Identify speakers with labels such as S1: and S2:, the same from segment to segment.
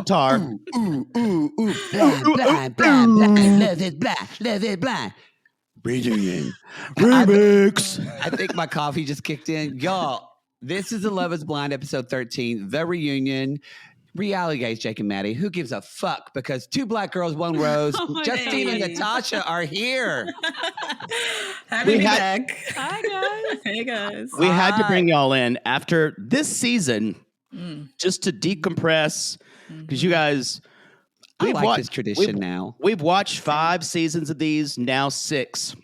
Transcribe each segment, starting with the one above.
S1: guitar.
S2: Blind, love is blind, love is blind.
S1: Reunion remix.
S2: I think my coffee just kicked in. Y'all, this is the Love is Blind episode 13, The Reunion. Reality guys, Jake and Maddie. Who gives a fuck? Because two black girls, one rose. Justine and Natasha are here.
S3: Happy to be back.
S4: Hi, guys.
S3: Hey, guys.
S1: We had to bring y'all in after this season just to decompress because you guys.
S2: I like this tradition now.
S1: We've watched 5 seasons of these, now 6.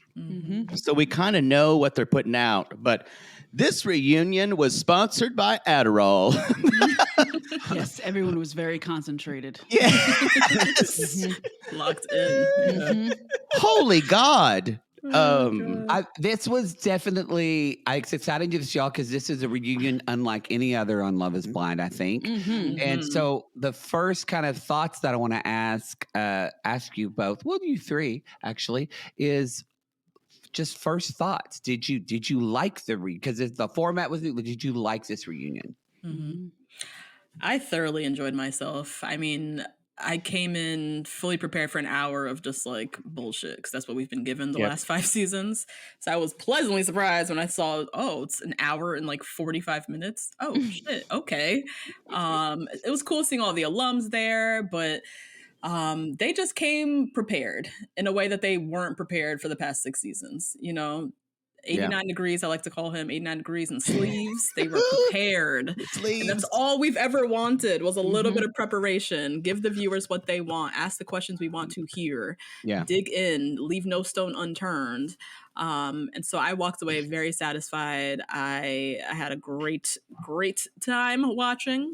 S1: So we kind of know what they're putting out. But this reunion was sponsored by Adderall.
S4: Yes, everyone was very concentrated.
S1: Yes.
S3: Locked in.
S1: Holy God.
S2: This was definitely, it's exciting to this, y'all, because this is a reunion unlike any other on Love is Blind, I think. And so the first kind of thoughts that I want to ask you both, well, you three actually, is just first thoughts. Did you like because the format was, did you like this reunion?
S3: I thoroughly enjoyed myself. I mean, I came in fully prepared for an hour of just like bullshit because that's what we've been given the last 5 seasons. So I was pleasantly surprised when I saw, it's an hour and like 45 minutes. Oh shit, okay. It was cool seeing all the alums there, but they just came prepared in a way that they weren't prepared for the past 6 seasons. 89 degrees, I like to call him 89 degrees in sleeves. They were prepared. And that's all we've ever wanted was a little bit of preparation. Give the viewers what they want. Ask the questions we want to hear.
S2: Yeah.
S3: Dig in. Leave no stone unturned. And so I walked away very satisfied. I had a great time watching.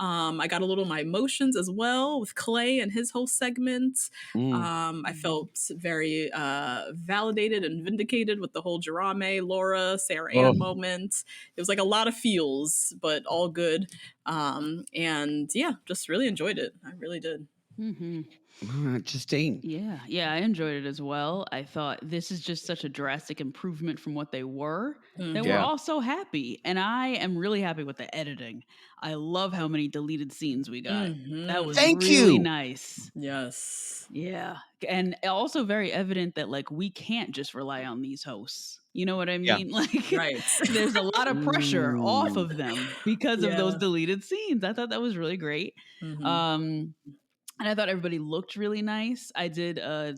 S3: I got a little of my emotions as well with Clay and his whole segment. I felt very validated and vindicated with the whole Jarame, Laura, Sarah Ann moment. It was like a lot of feels, but all good. And yeah, just really enjoyed it. I really did.
S2: Justine.
S4: Yeah, I enjoyed it as well. I thought this is just such a drastic improvement from what they were that we're all so happy. And I am really happy with the editing. I love how many deleted scenes we got. That was really nice.
S3: Yes.
S4: Yeah. And also very evident that like we can't just rely on these hosts. You know what I mean? Like there's a lot of pressure off of them because of those deleted scenes. I thought that was really great. And I thought everybody looked really nice. I did a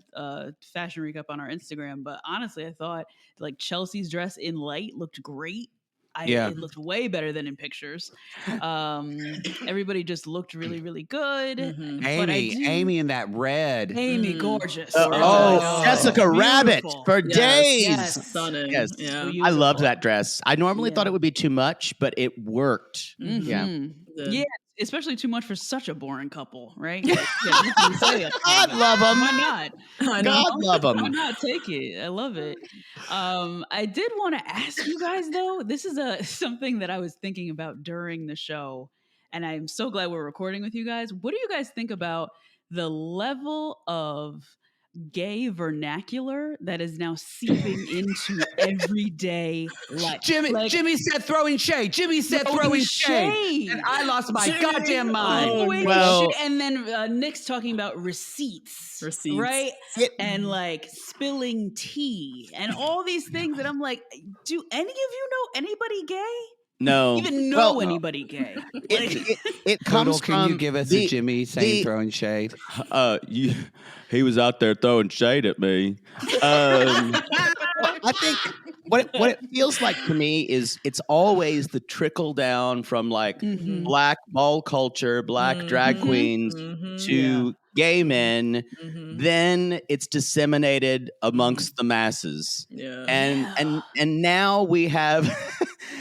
S4: fashion recap on our Instagram, but honestly, I thought like Chelsea's dress in light looked great. It looked way better than in pictures. Everybody just looked really, really good.
S2: Amy in that red.
S4: Amy, gorgeous.
S1: Jessica Rabbit for days.
S4: Yes.
S3: Stunning.
S1: Yes.
S3: Yeah.
S1: I loved that dress. I normally thought it would be too much, but it worked.
S4: Yeah, especially too much for such a boring couple, right?
S1: God love them.
S4: Why not?
S1: God love them.
S4: Why not take it? I love it. I did want to ask you guys though. This is something that I was thinking about during the show, and I'm so glad we're recording with you guys. What do you guys think about the level of gay vernacular that is now seeping into everyday life?
S2: Jimmy said throwing shade. Jimmy said throwing shade. And I lost my goddamn mind.
S4: And then Nick's talking about receipts. Right? And like spilling tea and all these things. And I'm like, do any of you know anybody gay?
S1: No.
S4: Even know anybody gay?
S1: It comes from.
S2: Can you give us a Jimmy saying throwing shade?
S1: He was out there throwing shade at me. I think what it feels like to me is it's always the trickle down from like black ball culture, black drag queens to gay men. Then it's disseminated amongst the masses. And now we have.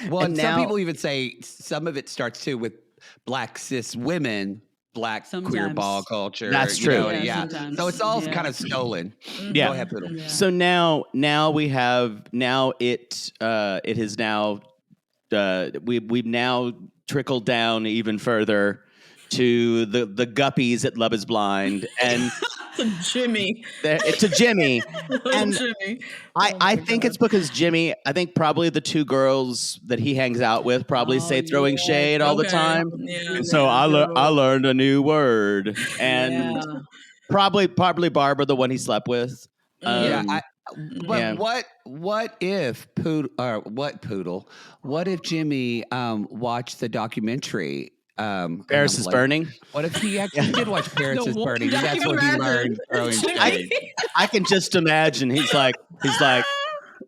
S2: Well, and some people even say some of it starts too with black cis women, black queer ball culture.
S1: That's true.
S2: So it's all kind of stolen. Go ahead, Poodle.
S1: So now we have it has now we've now trickled down even further to the guppies at Love is Blind, and
S3: To Jimmy.
S1: To Jimmy. And
S3: Jimmy.
S1: I think it's because Jimmy, I think probably the two girls that he hangs out with probably say throwing shade all the time.
S3: Yeah.
S1: And so I learned a new word. And probably Barbara, the one he slept with.
S2: What if Jimmy watched the documentary
S1: Paris is Burning?
S2: What if he actually did watch Paris is Burning? And that's what he learned throwing shade.
S1: I can just imagine. He's like,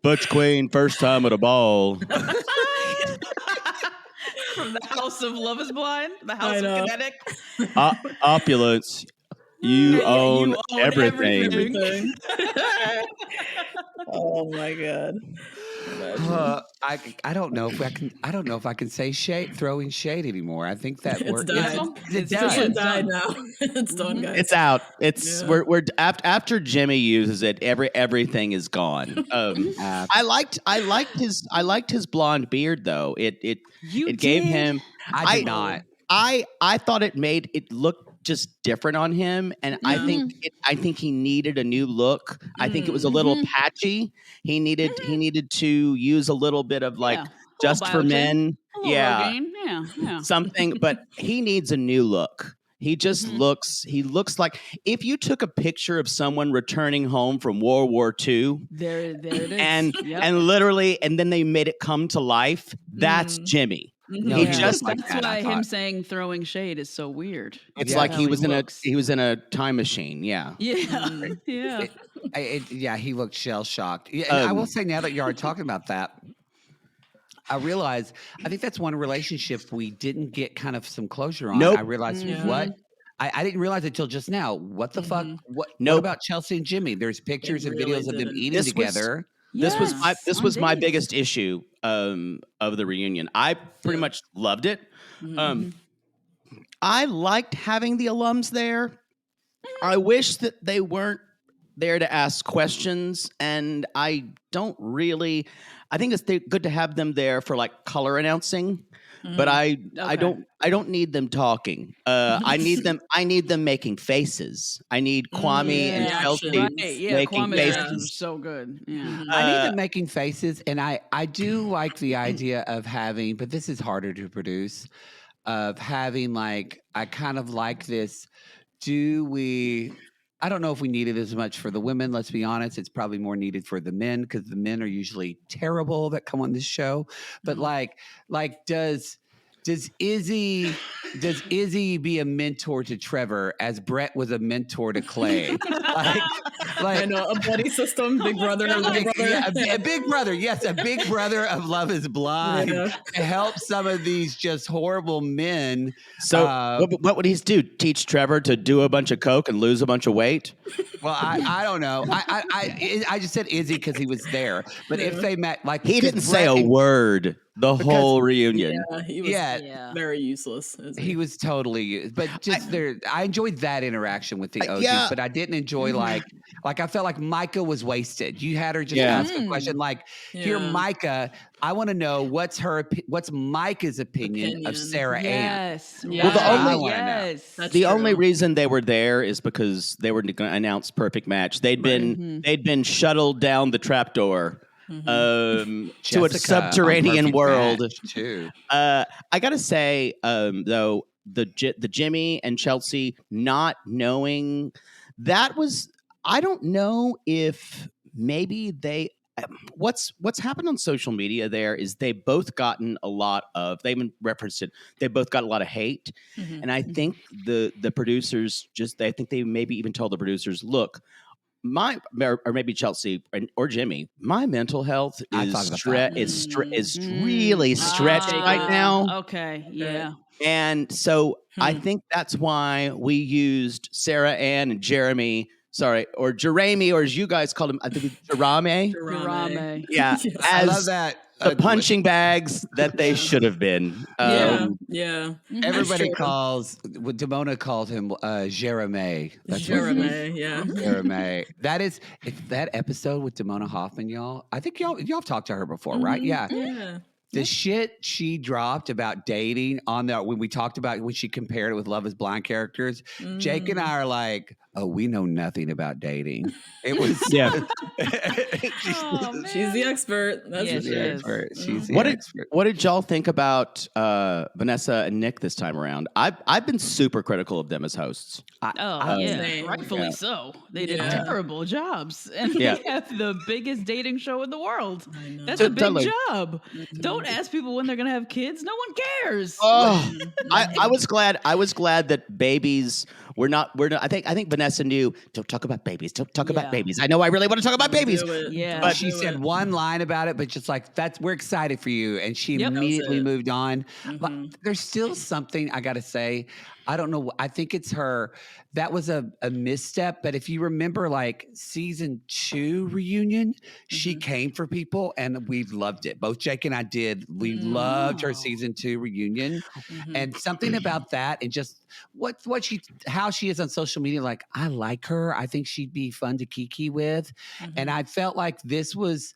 S1: Butch Queen, first time at a ball.
S4: From the House of Love is Blind, the House of Kinetic.
S1: Opulence. You own everything.
S3: Oh my God.
S2: I don't know if I can say throwing shade anymore. I think that
S3: it's died.
S2: It's
S3: died now. It's done, guys.
S1: It's out. We're after Jimmy uses it, everything is gone. I liked his blonde beard though. It gave him.
S2: I did not.
S1: I thought it made it look just different on him, and I think he needed a new look. I think it was a little patchy. He needed to use a little bit of just for men, something. But he needs a new look. He just looks like if you took a picture of someone returning home from World War II,
S4: there it is,
S1: and literally, and then they made it come to life. That's Jimmy.
S2: No,
S4: that's why him saying throwing shade is so weird.
S1: It's like he was in a time machine. Yeah.
S4: Yeah.
S2: He looked shell shocked. Yeah, and I will say now that you are talking about that, I realize I think that's one relationship we didn't get kind of some closure on.
S1: Nope.
S2: I realized what. I didn't realize it until just now. What the fuck? What about Chelsea and Jimmy? There's pictures and videos of them eating together.
S1: This was my biggest issue of the reunion. I pretty much loved it. I liked having the alums there. I wish that they weren't there to ask questions, and I think it's good to have them there for color announcing. But I don't need them talking. I need them making faces. I need Kwame and Chelsea making faces.
S4: So good. Yeah.
S2: I need them making faces, and I do like the idea of having, but this is harder to produce. Of having I kind of like this. I don't know if we need it as much for the women. Let's be honest. It's probably more needed for the men because the men are usually terrible that come on this show. But does Izzy be a mentor to Trevor as Brett was a mentor to Clay?
S3: I know, a buddy system, big brother, little brother.
S2: A big brother, yes, a big brother of Love is Blind to help some of these just horrible men.
S1: So what would he do? Teach Trevor to do a bunch of coke and lose a bunch of weight?
S2: Well, I don't know. I just said Izzy because he was there. But if they met,
S1: he didn't say a word. The whole reunion.
S3: Yeah, he was very useless.
S2: He was totally useless. But I enjoyed that interaction with the OGs, but I didn't enjoy I felt like Micah was wasted. You had her just ask a question here, Micah, I want to know what's Micah's opinion of Sarah Ann.
S1: Well, the only reason they were there is because they were going to announce Perfect Match. They'd been shuttled down the trapdoor. To a subterranean world
S2: too.
S1: I gotta say, though, the Jimmy and Chelsea not knowing that was, I don't know if maybe they. What's happened on social media there is they both gotten a lot of. They even referenced it. They both got a lot of hate, and I think the producers I think they maybe even told the producers, look. Or maybe Chelsea or Jimmy, my mental health is really stretched right now.
S4: Okay, yeah.
S1: And so I think that's why we used Sarah Ann and Jeremy, or Jeremy, or as you guys called him, I think it's
S4: Jerame.
S1: Yeah,
S2: I love that.
S1: The punching bags that they should have been.
S2: Everybody Damona called him Jeremy.
S3: Jeremy,
S2: Jeremy. That episode with Damona Hoffman, y'all. I think y'all have talked to her before, right? Yeah. The shit she dropped about dating on that when we talked about when she compared it with Love is Blind characters, Jake and I are like, oh, we know nothing about dating. It was
S3: she's the expert. That's
S4: She's the expert.
S2: She's the expert.
S1: What did y'all think about Vanessa and Nick this time around? I've been super critical of them as hosts.
S4: Rightfully so. They did terrible jobs, and they have the biggest dating show in the world. That's a big job. Don't ask people when they're gonna have kids. No one cares.
S1: Oh, I was glad. I was glad that babies were not. I think Vanessa knew. Don't talk about babies. Don't talk about babies. I know. I really want to talk about babies.
S4: Yeah,
S2: but she said one line about it, but just like we're excited for you, and she immediately moved on. But there's still something I got to say. I don't know. I think it's her. That was a misstep. But if you remember, like season 2 reunion, she came for people, and we loved it. Both Jake and I did. We loved her season 2 reunion, and something about that, and just how she is on social media. Like, I like her. I think she'd be fun to kiki with, and I felt like this was.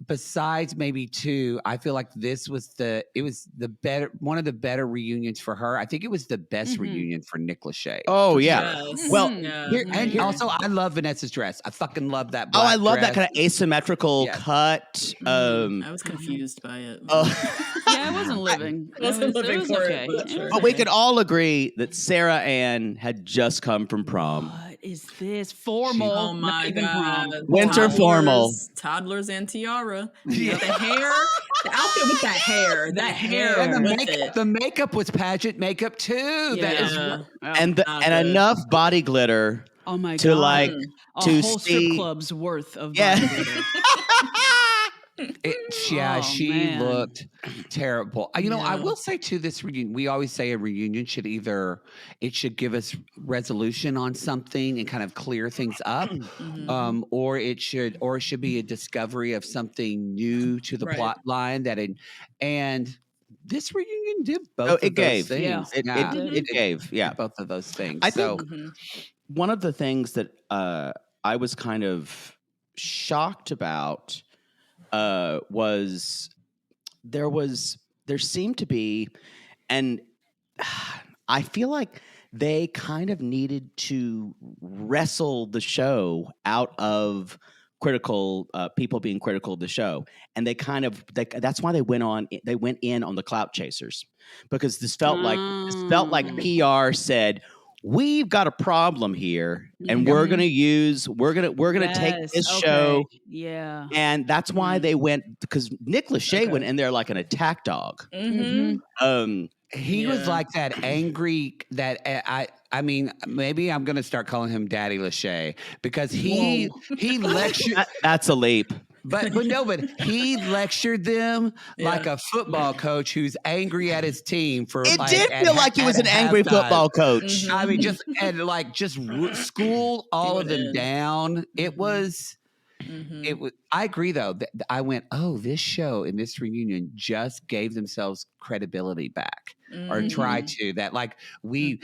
S2: Besides maybe 2, I feel like this was one of the better reunions for her. I think it was the best reunion for Nick Lachey.
S1: Oh yeah.
S3: Yes.
S1: Well,
S2: and also I love Vanessa's dress. I fucking love that.
S1: Oh, I love
S2: dress.
S1: that kind of asymmetrical cut.
S3: I was confused by it.
S4: I wasn't living.
S3: I wasn't living for
S4: okay.
S3: it.
S1: But we could all agree that Sarah Ann had just come from prom.
S4: What is this formal?
S3: Oh my god!
S1: Winter formal.
S3: Toddlers and tiara. Yeah. The hair, the outfit with that hair,
S2: and
S3: the
S2: the makeup was pageant makeup too.
S3: Yeah.
S1: And enough body glitter.
S4: Oh my
S1: to
S4: god!
S1: Like
S4: a
S1: to
S4: whole
S1: see
S4: strip club's worth of body glitter.
S2: She looked terrible. I will say too, this reunion, we always say a reunion should should give us resolution on something and kind of clear things up, or it should be a discovery of something new to the plot line and this reunion did both of those things.
S1: It gave
S2: both of those things.
S1: I think one of the things that I was kind of shocked about was there seemed to be, and I feel like they kind of needed to wrestle the show out of critical people being critical of the show, and that's why they went in on the clout chasers, because this felt like PR said, we've got a problem here, and we're gonna take this show.
S4: Yeah.
S1: And that's why they went, because Nick Lachey went in there like an attack dog.
S2: He was like that angry I mean, maybe I'm gonna start calling him Daddy Lachey, because he lectured.
S1: That's a leap.
S2: But he lectured them like a football coach who's angry at his team for.
S1: It did feel like he was an angry football coach.
S2: I mean, just school all of them down. It was. It was. I agree, though. I went, oh, this show and this reunion just gave themselves credibility back, or tried to. That like we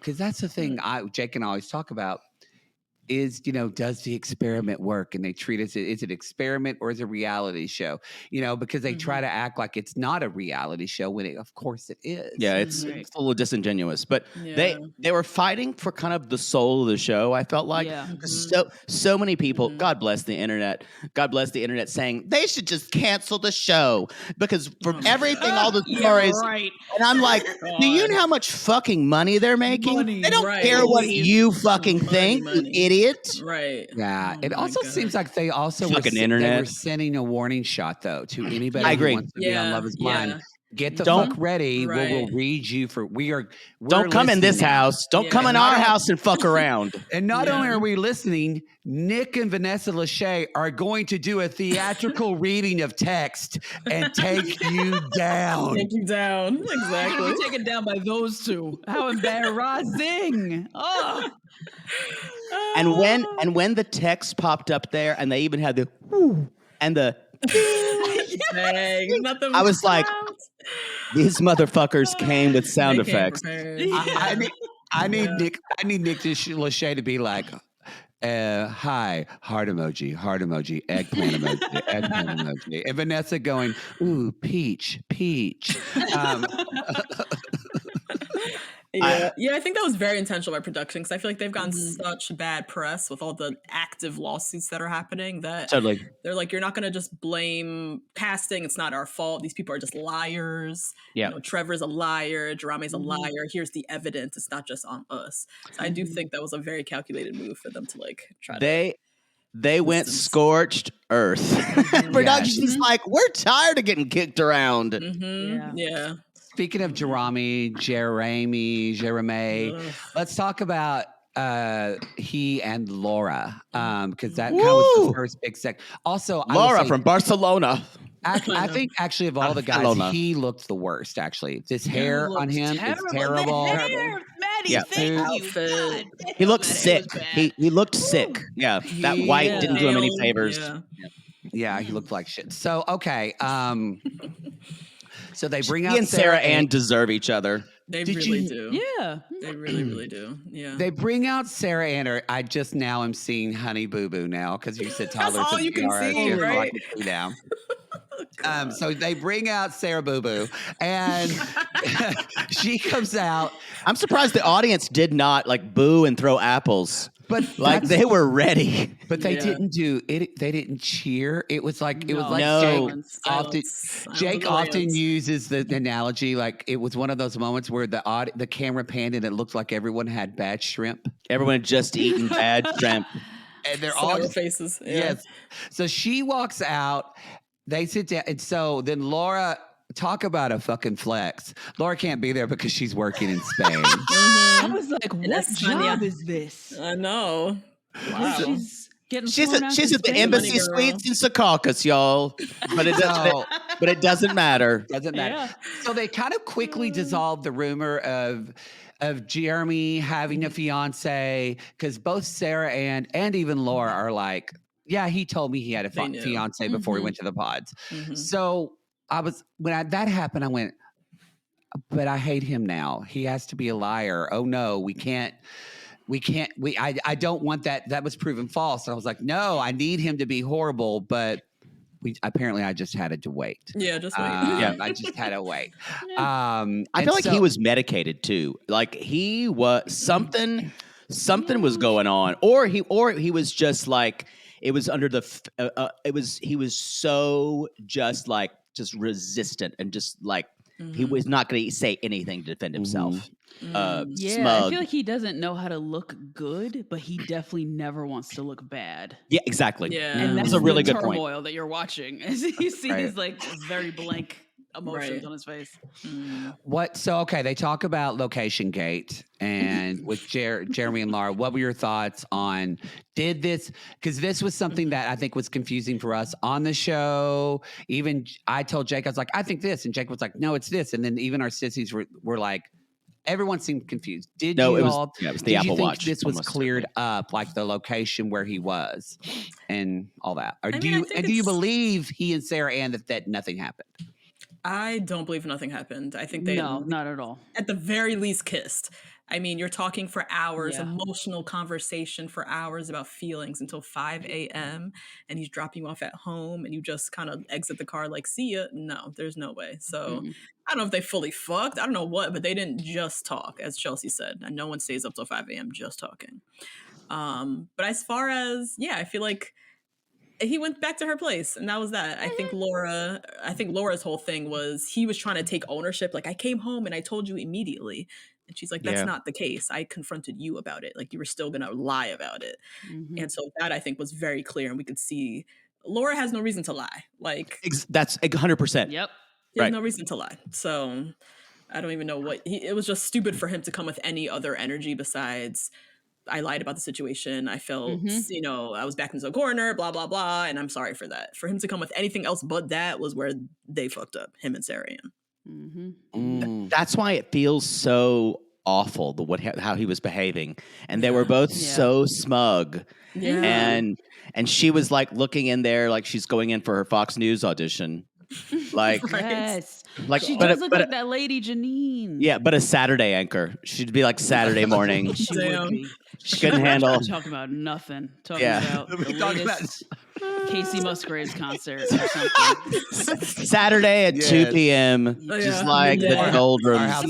S2: because that's the thing Jake and I always talk about. Is, does the experiment work? And they treat it, is it experiment or is it a reality show? Because they try to act like it's not a reality show when of course it is.
S1: Yeah, it's a little disingenuous, but they were fighting for kind of the soul of the show. I felt like so many people, God bless the internet saying they should just cancel the show because from everything, all the stories.
S4: Right.
S1: And I'm like, do you know how much fucking money they're making? They don't care what you fucking think, you idiot.
S3: Right.
S2: Yeah. It also seems like they also they were sending a warning shot though to anybody who wants to be on Love is Blind. Yeah. Get the fuck ready. Right. We'll read you for
S1: don't come in this house. Don't come in our house and fuck around.
S2: And not only are we listening, Nick and Vanessa Lachey are going to do a theatrical reading of text and take you down.
S3: Take you down. Exactly.
S4: You're taken down by those two. How embarrassing. Oh.
S1: And when the text popped up there and they even had the whoo and the I was like, these motherfuckers came with sound effects.
S2: I need Nick Lachey to be like, Hi, heart emoji, eggplant emoji, eggplant emoji. And Vanessa going, ooh, peach.
S3: I think that was very intentional by production because I feel like they've gotten such bad press with all the active lawsuits that are happening that they're like, you're not going to just blame casting. It's not our fault. These people are just liars.
S1: Yeah.
S3: You know, Trevor's a liar. Jarame's a liar. Here's the evidence. It's not just on us. So I do think that was a very calculated move for them to like try to.
S1: They went scorched earth. Production's like, we're tired of getting kicked around.
S3: Yeah.
S2: Speaking of Jeremy, let's talk about he and Laura, because that kind of was the first big sec. Also,
S1: Laura from Barcelona.
S2: I think actually of all the guys, he looked the worst. Actually, this hair on him is terrible.
S4: Maddie, thank you. God,
S1: he looked sick. He looked sick. Yeah, that white didn't do him any favors.
S2: Yeah, he looked like shit. So okay, so they bring out
S1: he and Sarah Ann deserve each other.
S3: They really do.
S4: Yeah.
S3: They really do. Yeah.
S2: They bring out Sarah Ann. I just now am seeing Honey Boo Boo now because you said toddlers.
S3: That's all you can see, right?
S2: Now. So they bring out Sarah Boo Boo, and she comes out.
S1: I'm surprised the audience did not like boo and throw apples. But like they were ready.
S2: But they didn't do it. They didn't cheer. It was like Jake often uses the analogy like it was one of those moments where the camera panned and it looked like everyone had bad shrimp.
S1: Everyone had just eaten bad shrimp.
S2: And they're all
S3: faces. Yeah.
S2: Yes. So she walks out. They sit down. And so then Laura, talk about a fucking flex. Laura can't be there because she's working in Spain.
S4: I was like, what job is this?
S3: I know.
S4: Wow.
S1: She's at the embassy suites in Secaucus, y'all. But it doesn't matter.
S2: Doesn't matter. Yeah. So they kind of quickly dissolved the rumor of Jeremy having a fiance because both Sarah and even Laura are like, yeah, he told me he had a fiance before he went to the pods. So when that happened, I went, but I hate him now. He has to be a liar. Oh no, we can't. I don't want that. That was proven false. And I was like, no, I need him to be horrible. But I just had to wait.
S3: Yeah, just wait.
S2: I just had to wait.
S1: I feel like he was medicated too. Like he was something was going on, or he was just like it was under the. He was so just resistant and just like he was not going to say anything to defend himself. Smug.
S4: I feel like he doesn't know how to look good, but he definitely never wants to look bad.
S1: Yeah, exactly.
S4: Yeah, and that's a really good turmoil that you're watching as he sees like very blank emotions on his face.
S2: So okay, they talk about Location Gate and with Jeremy and Laura. What were your thoughts on this? Because this was something that I think was confusing for us on the show. Even I told Jake, I was like, I think this, and Jake was like, no, it's this. And then even our sissies were like, everyone seemed confused. It was the Apple Watch. This was cleared up, like the location where he was, and all that. Or do you believe he and Sarah Ann that nothing happened?
S3: I don't believe nothing happened. I think
S4: not at all.
S3: At the very least, kissed. I mean, you're talking for hours, emotional conversation for hours about feelings until 5 a.m. and he's dropping you off at home and you just kind of exit the car like, see ya. No, there's no way. So I don't know if they fully fucked. I don't know what, but they didn't just talk, as Chelsea said. And no one stays up till 5 a.m. just talking. But as far as, I feel like he went back to her place and that was that. I think Laura's whole thing was he was trying to take ownership. Like, I came home and I told you immediately. And she's like, that's not the case. I confronted you about it. Like, you were still going to lie about it. And so that, I think, was very clear. And we could see Laura has no reason to lie. Like,
S1: that's 100%.
S4: Yep.
S3: He has no reason to lie. So I don't even know it was just stupid for him to come with any other energy besides, I lied about the situation. I felt, I was backed into a corner, blah, blah, blah. And I'm sorry for that. For him to come with anything else but that was where they fucked up, him and Sarah Ann.
S1: That's why it feels so awful how he was behaving, and they were both so smug. And she was like looking in there like she's going in for her Fox News audition, Like,
S4: yes.
S1: like
S4: She
S1: but
S4: does
S1: a-
S4: look
S1: but
S4: like
S1: a-
S4: that lady Janine.
S1: yeah, but a Saturday anchor. She'd be like Saturday morning.
S4: She would be.
S1: She couldn't handle.
S4: Talking about nothing. Talking
S1: Yeah.
S4: about the
S2: talking about-
S4: latest Casey Musgraves concert or something.
S1: Saturday at 2 p.m. Just like the
S3: Midday.
S2: Or
S1: doldrums.
S2: how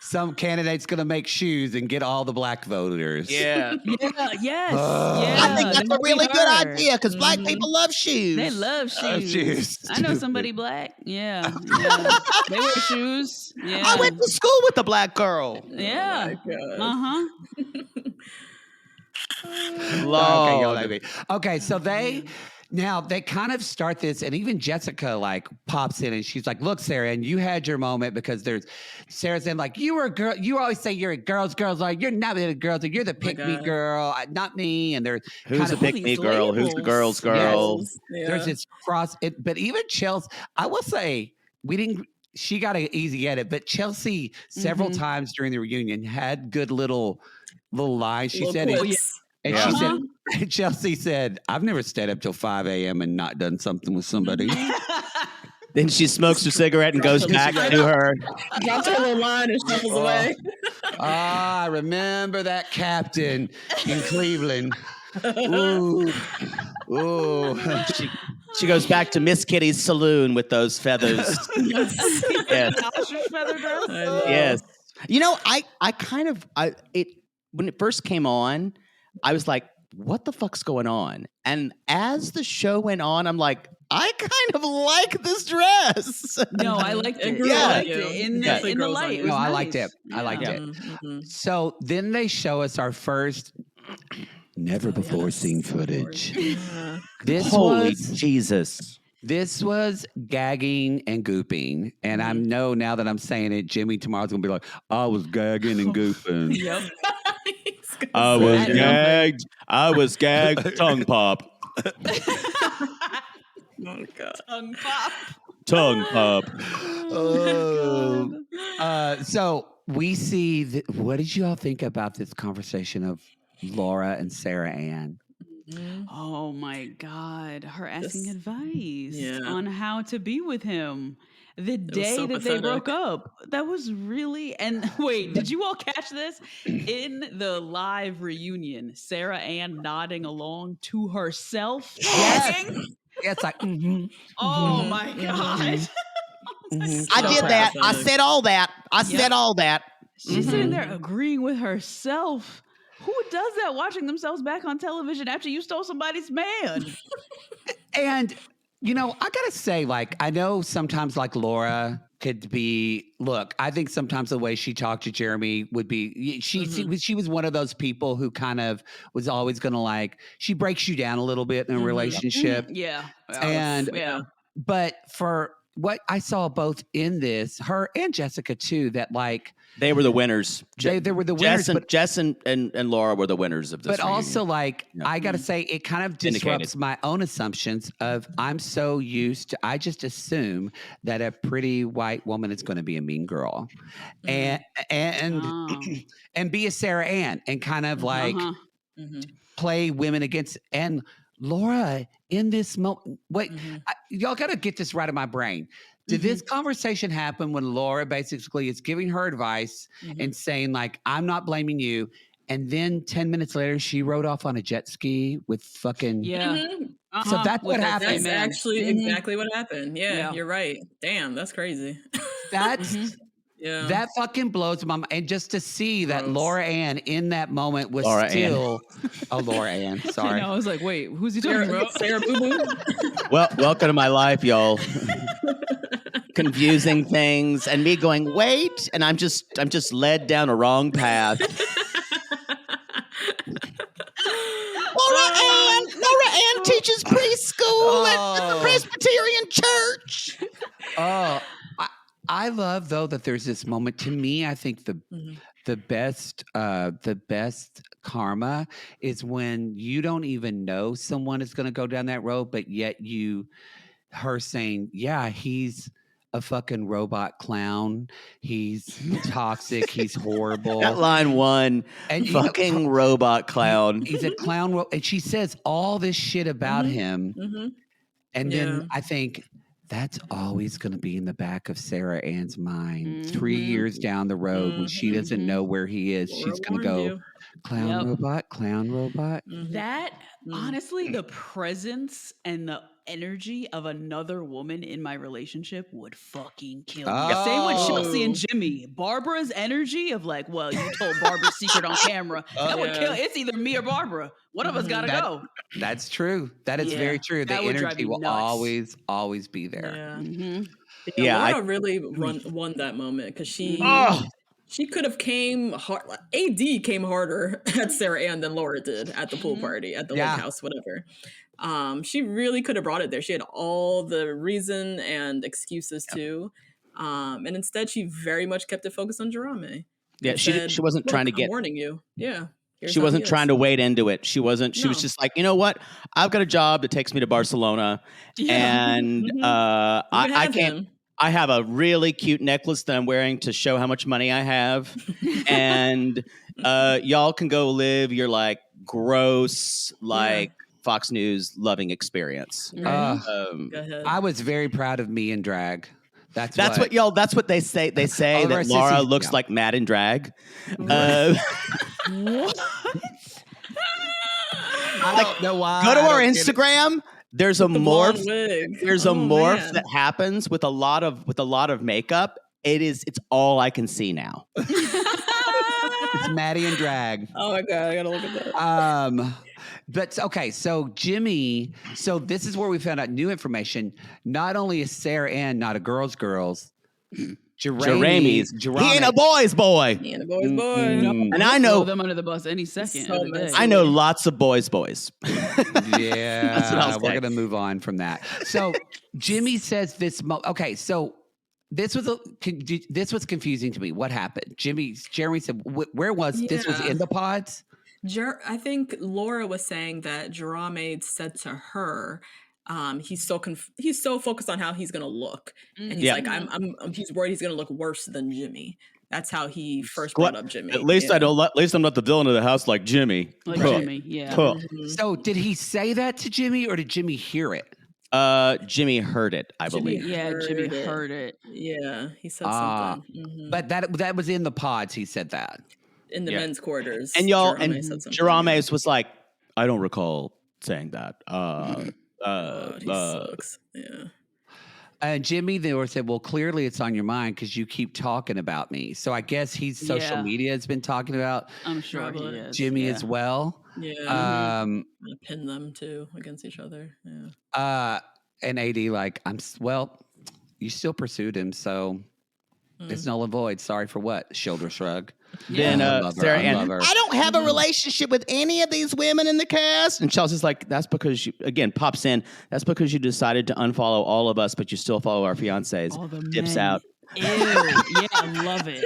S2: some candidate's going to make shoes and get all the black voters.
S1: Yeah.
S4: Yeah, yes.
S1: I think that's a really good idea because black people love shoes.
S4: They love shoes. I know somebody black. Yeah. They wear shoes. Yeah.
S1: I went to school with a black girl.
S4: Yeah. Uh-huh.
S1: Lord.
S2: Okay, so they kind of start this, and even Jessica like pops in and she's like, "Look, Sarah, and you had your moment because Sarah's saying like, you were a girl. You always say you're a girls. Like you're not the girls. Like, you're the pick me girl, not me." And there's
S1: Who's the pick me girl? Who's the girls?
S2: Yes. Yeah. There's this cross. But even Chelsea, I will say we didn't. She got an easy edit, but Chelsea several times during the reunion had good little lines. She said it. And she said, Chelsea said, "I've never stayed up till 5 a.m. and not done something with somebody."
S1: Then she smokes her cigarette and goes back to her.
S3: Drops her little line and shuffles away.
S2: I remember that captain in Cleveland. Ooh.
S1: She goes back to Miss Kitty's saloon with those feathers. Yes. Yes. You know, I kind of when it first came on, I was like, what the fuck's going on? And as the show went on, I'm like, I kind of like this dress.
S4: No, I liked it.
S1: Yeah.
S4: I liked it in the light.
S2: No, I
S4: nice.
S2: liked it. I liked it. So then they show us our first never before seen footage. This
S1: Holy
S2: was
S1: Jesus.
S2: This was gagging and gooping. And I know now that I'm saying it, Jimmy tomorrow's going to be like, I was gagging and gooping.
S4: Yep.
S1: I was gagged. Tongue pop.
S3: Oh, God.
S4: Tongue pop.
S2: So we see, what did you all think about this conversation of Laura and Sarah Ann?
S4: Oh my God. Her asking advice on how to be with him. The day that they broke up. That was really, and wait, did you all catch this? In the live reunion, Sarah Ann nodding along to herself.
S2: Yes. It's like,
S4: oh my God.
S1: I did that. I said all that. Said all that.
S4: She's sitting there agreeing with herself. Who does that watching themselves back on television after you stole somebody's man?
S2: And, you know, I got to say, like, I know sometimes like Laura could be, look, I think sometimes the way she talked to Jeremy would be, she was one of those people who kind of was always going to like, she breaks you down a little bit in a relationship. But for what I saw both in this, her and Jessica too, that like,
S1: they were the winners.
S2: They were the winners.
S1: Jess and Laura were the winners of this.
S2: But reunion. Also, like, I got to say, it kind of disrupts my own assumptions of I'm so used to, I just assume that a pretty white woman is going to be a mean girl. And be a Sarah Ann and kind of like play women against, and Laura in this moment, y'all got to get this right in my brain. Did this conversation happen when Laura basically is giving her advice and saying like, I'm not blaming you. And then 10 minutes later, she rode off on a jet ski with fucking. So that's what happened.
S3: That's actually exactly what happened. Yeah, you're right. Damn, that's crazy.
S2: That's that fucking blows my mind. And just to see that Laura Ann in that moment was Laura Ann. Sorry.
S4: I was like, wait, who's he talking about?
S3: Sarah Boo Boo.
S1: Well, welcome to my life, y'all. Confusing things and me going, wait, and I'm just led down a wrong path. Laura Ann teaches preschool at the Presbyterian Church.
S2: I love though that there's this moment. To me, I think the best karma is when you don't even know someone is going to go down that road, but yet her saying, yeah, he's a fucking robot clown. He's toxic. He's horrible.
S1: That line one, and fucking robot clown.
S2: He's a clown. And she says all this shit about him. And then I think that's always going to be in the back of Sarah Ann's mind. 3 years down the road, when she doesn't know where he is, she's going to go, clown robot, clown robot.
S4: That, honestly, the presence and the energy of another woman in my relationship would fucking kill me. Same with Chelsea and Jimmy. Barbara's energy of like, well, you told Barbara's secret on camera. That would kill. It's either me or Barbara. One of us got to go.
S2: That's true. That is very true. The energy will always be there.
S3: Laura really won that moment because she could have came hard. AD came harder at Sarah Ann than Laura did at the pool party, at the lake house, whatever. She really could have brought it there. She had all the reason and excuses too. And instead she very much kept it focused on Jerame.
S1: Yeah, she wasn't trying to get
S3: warning you. Yeah.
S1: She wasn't trying to wade into it. She wasn't. She was just like, you know what? I've got a job that takes me to Barcelona, and I can't. I have a really cute necklace that I'm wearing to show how much money I have, and y'all can go live your like gross like Fox News loving experience.
S3: Go ahead.
S2: I was very proud of me in drag. That's
S1: what y'all. That's what they say. They say that Laura looks like Matt in drag.
S2: What? I don't know why.
S1: Go to our Instagram. There's a morph. There's a morph that happens with a lot of makeup. It's all I can see now.
S2: It's Maddie in drag.
S3: Oh my God, I gotta look at that.
S2: But okay, so Jimmy, so this is where we found out new information. Not only is Sarah Ann not a girl's, Jerame.
S1: He ain't a boy's boy.
S3: He ain't a boy's boy.
S1: And I know
S4: them under the bus any second.
S1: I know lots of boys.
S2: Yeah, we're gonna move on from that. So Jimmy says this. Okay, so this was confusing to me. What happened? Jeremy said, "Where was this? Was in the pods."
S3: I think Laura was saying that Jerame said to her, he's so focused on how he's gonna look, and he's like, he's worried he's gonna look worse than Jimmy. That's how he first brought up Jimmy.
S1: At least I'm not the villain of the house like Jimmy.
S4: Jimmy, yeah.
S2: So did he say that to Jimmy, or did Jimmy hear it?
S1: Jimmy heard it, I believe.
S4: Jimmy heard it.
S3: Yeah, he said something.
S2: But that was in the pods. He said that.
S3: In the men's quarters.
S1: And Jerame was like, I don't recall saying that.
S3: He sucks. Yeah.
S2: And Jimmy then said, well, clearly it's on your mind because you keep talking about me. So I guess social media has been talking about
S4: I'm sure he is.
S2: Jimmy as well.
S3: Yeah. Pin them too against each other. Yeah.
S2: And AD you still pursued him, so it's null and void. Sorry for what? Shoulder shrug.
S1: Then Sarah Ann, I don't have a relationship with any of these women in the cast. And Chelsea's like, that's because pops in. That's because you decided to unfollow all of us, but you still follow our fiancés. Dips out.
S4: Ew. Yeah, I love it.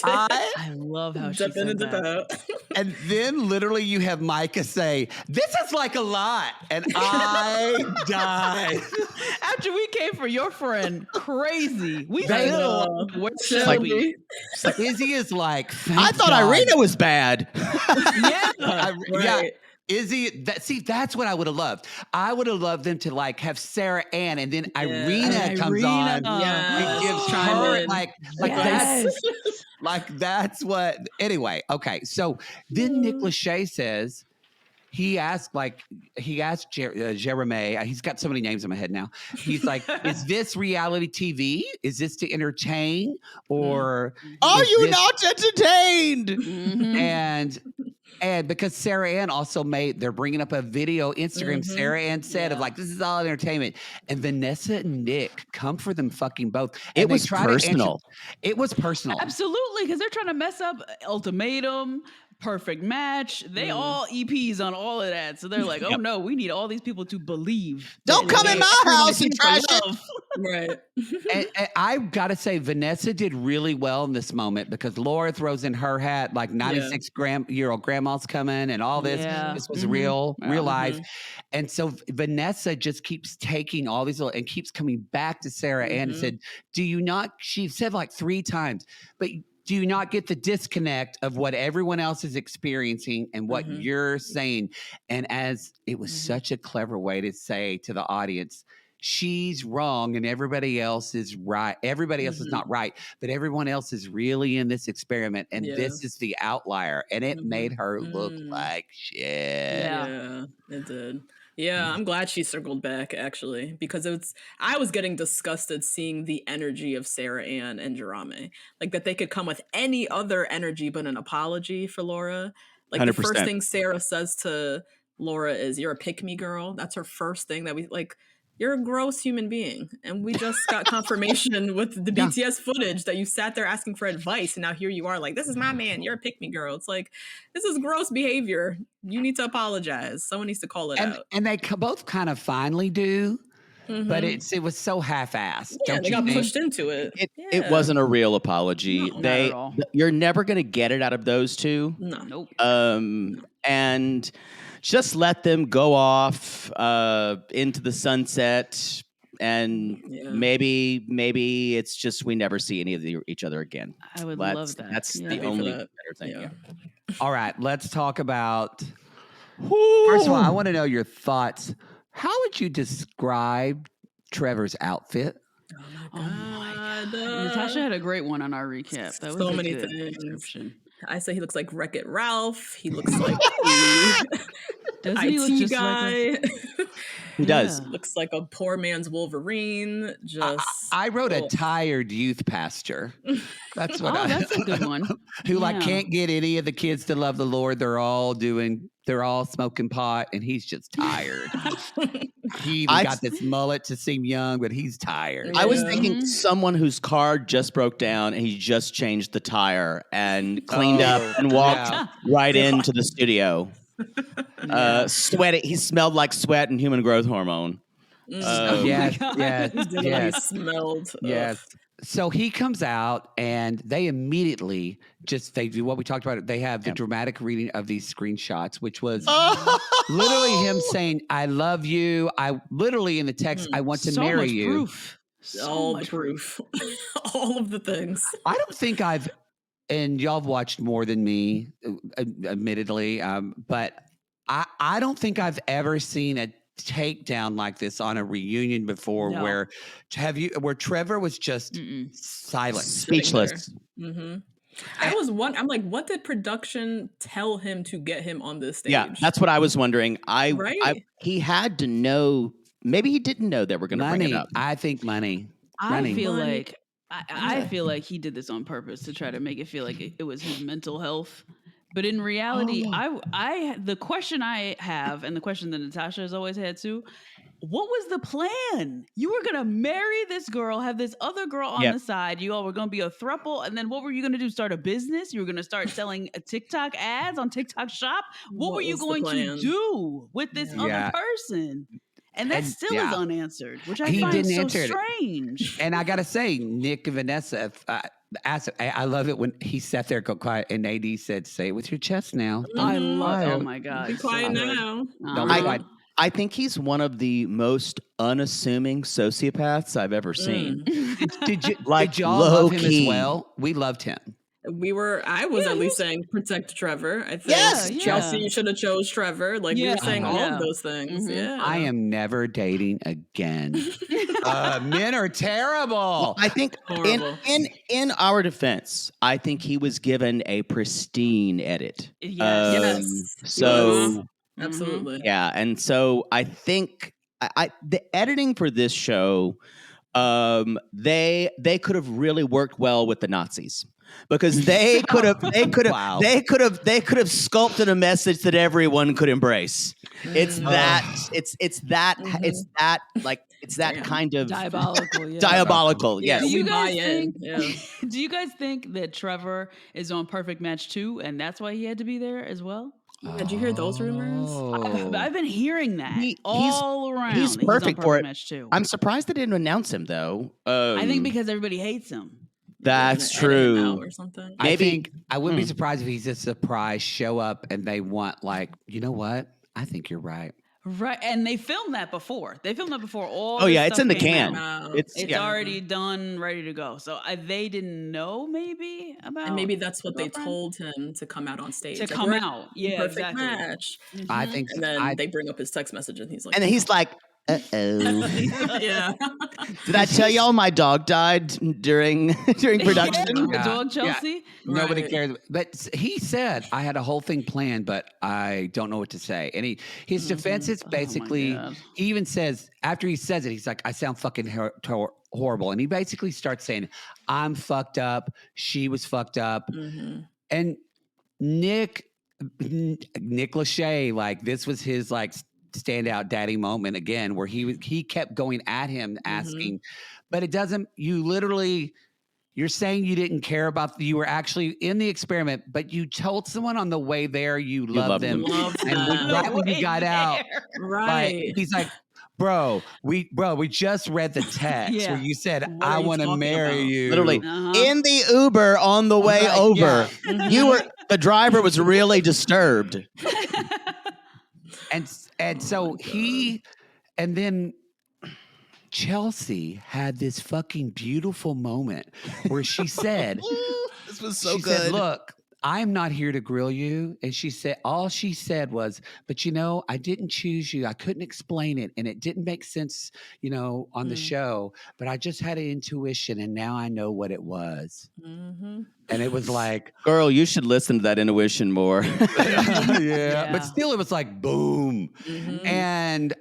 S4: I love how she said that.
S2: And then literally you have Micah say, this is like a lot. And I died.
S4: After we came for your friend, crazy. We
S2: Shelby. Izzy is like,
S1: I thought Irina was bad.
S2: Yeah. Izzy, that's what I would have loved. I would have loved them to like have Sarah Ann and then Irina comes on and gives her that's what. Anyway, okay. So then Nick Lachey says he asked Jeremy. He's got so many names in my head now. He's like, is this reality TV? Is this to entertain or
S1: are you not entertained?
S2: And because Sarah Ann also they're bringing up a video Instagram Sarah Ann said of like, this is all entertainment. And Vanessa and Nick come for them fucking both.
S1: It was personal.
S2: It was personal.
S4: Absolutely, because they're trying to mess up Ultimatum, Perfect Match. They all EPs on all of that. So they're like, oh no, we need all these people to believe.
S1: Don't come in my house and trash it.
S3: Right.
S2: And I've got to say, Vanessa did really well in this moment because Laura throws in her hat like 96-year-old grandma's coming and all this. Yeah. This was real life. And so Vanessa just keeps taking all these and keeps coming back to Sarah Ann and said, she said like 3 times, but do you not get the disconnect of what everyone else is experiencing and what you're saying? And as it was such a clever way to say to the audience, she's wrong and everybody else is right. Everybody else is not right, but everyone else is really in this experiment. And this is the outlier. And it made her look like shit.
S3: Yeah, it did. Yeah, I'm glad she circled back, actually, because I was getting disgusted seeing the energy of Sarah Ann and Jerame. Like, that they could come with any other energy but an apology for Laura. Like,
S1: 100%.
S3: the first thing Sarah says to Laura is, "You're a pick-me girl." That's her first thing that we, like, you're a gross human being. And we just got confirmation with the BTS footage that you sat there asking for advice, and now here you are like, this is my man, you're a pick-me girl. It's like, this is gross behavior. You need to apologize. Someone needs to call it out.
S2: And they both kind of finally do, but it was so half-assed.
S3: Yeah,
S2: don't
S3: they
S2: you
S3: got
S2: think?
S3: pushed into it.
S1: It wasn't a real apology.
S4: No, not at all.
S1: You're never going to get it out of those two.
S3: No.
S4: Nope.
S1: And just let them go off into the sunset, and maybe it's just we never see any of each other again.
S4: I would love that.
S1: That's the only better thing.
S3: Yeah.
S2: All right, let's talk about. First of all, I want to know your thoughts. How would you describe Trevor's outfit?
S4: Oh my God. Natasha had a great one on our recap. That was
S3: So
S4: a
S3: many
S4: good
S3: things.
S4: description.
S3: I say he looks like Wreck-It Ralph. He looks like
S4: Doesn't he look
S3: IT
S4: just
S3: guy.
S4: like
S1: He does.
S3: Looks like a poor man's Wolverine. Just
S2: I wrote a tired youth pastor. That's what
S4: that's a good one.
S2: Who can't get any of the kids to love the Lord. They're all smoking pot, and he's just tired. He even got this mullet to seem young, but he's tired.
S1: I was thinking someone whose car just broke down and he just changed the tire and cleaned up and walked right into the studio. Sweaty. He smelled like sweat and human growth hormone.
S2: Yes.
S3: He smelled.
S2: Yes. So he comes out, and they immediately they do what we talked about. They have the dramatic reading of these screenshots, which was literally him saying, "I love you." I literally in the text, "I want to marry you."
S4: Proof.
S3: All the proof. All of the things.
S2: I don't think and y'all have watched more than me, admittedly, but I don't think I've ever seen a takedown like this on a reunion before.
S4: No.
S2: Where Trevor was just silent,
S1: speechless.
S3: I'm like, what did production tell him to get him on this stage?
S1: Yeah, that's what I was wondering. He had to know. Maybe he didn't know that we're going to bring it up.
S2: I think money.
S4: I feel like he did this on purpose to try to make it feel like it was his mental health. But in reality, the question I have, and the question that Natasha has always had too, what was the plan? You were going to marry this girl, have this other girl on the side. You all were going to be a throuple. And then what were you going to do? Start a business? You were going to start selling TikTok ads on TikTok Shop? What were you going to do with this other person? And that still is unanswered, which I find so strange.
S2: And I got to say, Nick and Vanessa, I love it when he sat there, go quiet, and AD said, "Say it with your chest now."
S4: I love. Oh my God!
S3: Be quiet now.
S1: I think he's one of the most unassuming sociopaths I've ever seen.
S2: Did y'all love him as well? We loved him.
S3: I was at least saying protect Trevor. I think Chelsea should have chose Trevor. Like we were saying all of those things. Yeah.
S2: I am never dating again. Men are terrible.
S1: Well, I think in our defense, I think he was given a pristine edit.
S3: Yes.
S1: So
S3: absolutely.
S1: Yeah, and so I think the editing for this show, they could have really worked well with the Nazis. Because they could have sculpted a message that everyone could embrace. It's that kind of
S4: diabolical.
S1: Diabolical. Yes.
S4: Do you guys think that Trevor is on Perfect Match 2 and that's why he had to be there as well?
S3: Did you hear those rumors?
S4: I've been hearing that all around.
S1: He's perfect for it.
S4: Match 2.
S1: I'm surprised they didn't announce him though.
S4: I think because everybody hates him.
S1: That's true.
S3: Or something.
S2: I wouldn't be surprised if he's a surprise show up and they want you know what? I think you're right.
S4: Right, and they filmed that before. It's
S1: in the can.
S4: It's already done, ready to go. So they didn't know maybe about.
S3: And maybe that's what they told him to come out on stage.
S4: To come out,
S3: perfect match.
S2: I think.
S3: And then they bring up his text message, and he's like,
S1: and he's like,
S3: Yeah.
S1: Did I tell y'all my dog died during production?
S4: Yeah. Dog Chelsea?
S2: Yeah. Nobody cares. But he said, I had a whole thing planned, but I don't know what to say. And his defense is basically, he even says, after he says it, he's like, I sound fucking horrible. And he basically starts saying, I'm fucked up. She was fucked up. And Nick Lachey, like this was his like standout daddy moment again, where he kept going at him asking, but it doesn't, you're saying you didn't care about, you were actually in the experiment, but you told someone on the way there you loved them. Right when you got out,
S3: right?
S2: Like, he's like, bro, we just read the text where you said, I want to marry you.
S1: Literally in the Uber on the way over. The driver was really disturbed.
S2: And so and then Chelsea had this fucking beautiful moment where she said,
S1: this was so good.
S2: She said, look, I'm not here to grill you. And she said, all she said was, but I didn't choose you. I couldn't explain it. And it didn't make sense, on the show, but I just had an intuition and now I know what it was. And it was like,
S1: girl, you should listen to that intuition more.
S2: Yeah. But still, it was like, boom. And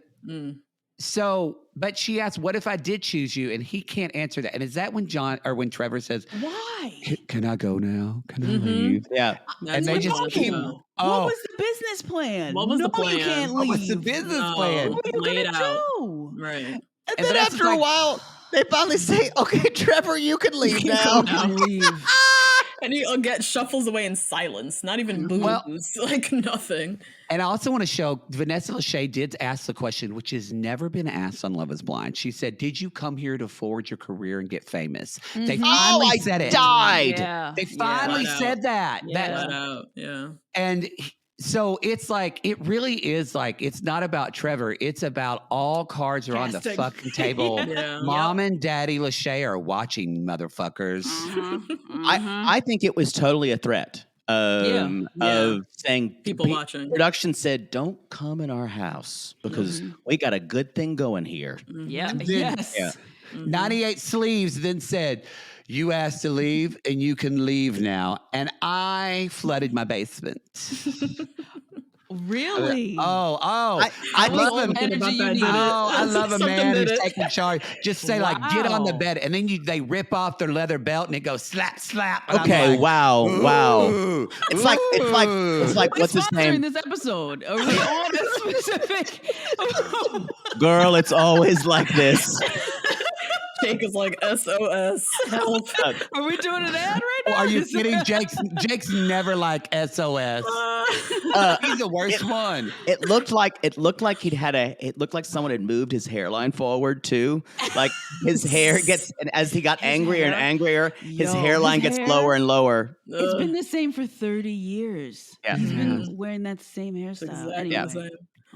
S2: so, but she asked, what if I did choose you? And he can't answer that. And is that when when Trevor says,
S4: why?
S2: Can I go now? Can I leave?
S1: Yeah.
S2: And they just keep,
S4: what was the business plan?
S3: What was the plan?
S4: You can't leave.
S2: What was the business plan?
S4: What are you going to do?
S3: Right.
S1: And then after a while, they finally say, okay, Trevor, you can leave now.
S3: And he shuffles away in silence, not even boos, like nothing.
S2: And I also want to show Vanessa Lachey did ask the question, which has never been asked on Love is Blind. She said, did you come here to forward your career and get famous? They finally said it.
S1: Died.
S4: Yeah.
S2: They finally said that.
S3: Yeah.
S2: And so it's like, it really is like, it's not about Trevor. It's about all cards are on the fucking table. Mom and Daddy Lachey are watching, motherfuckers.
S1: I think it was totally a threat of saying
S3: people watching.
S1: Production said, don't come in our house because we got a good thing going here.
S4: Yeah. Yes.
S2: Yeah. 98 Sleeves then said, you asked to leave and you can leave now. And I flooded my basement.
S4: Really?
S2: I love him. I love a man who's taking charge. Just say get on the bed, and then they rip off their leather belt, and it goes slap, slap.
S1: Okay, wow. It's like what's his name
S4: in this episode? Are we on a specific?
S2: Girl, it's always like this.
S3: Jake is like SOS. Help.
S4: Are we doing an ad right now?
S2: Are you kidding? Jake's never like SOS. He's the worst one.
S1: It looked like someone had moved his hairline forward too. Like his hair gets, and as he got angrier and angrier, his hairline gets lower and lower.
S4: It's been the same for 30 years.
S1: Yeah.
S4: He's been wearing that same hairstyle.
S3: Exactly the same.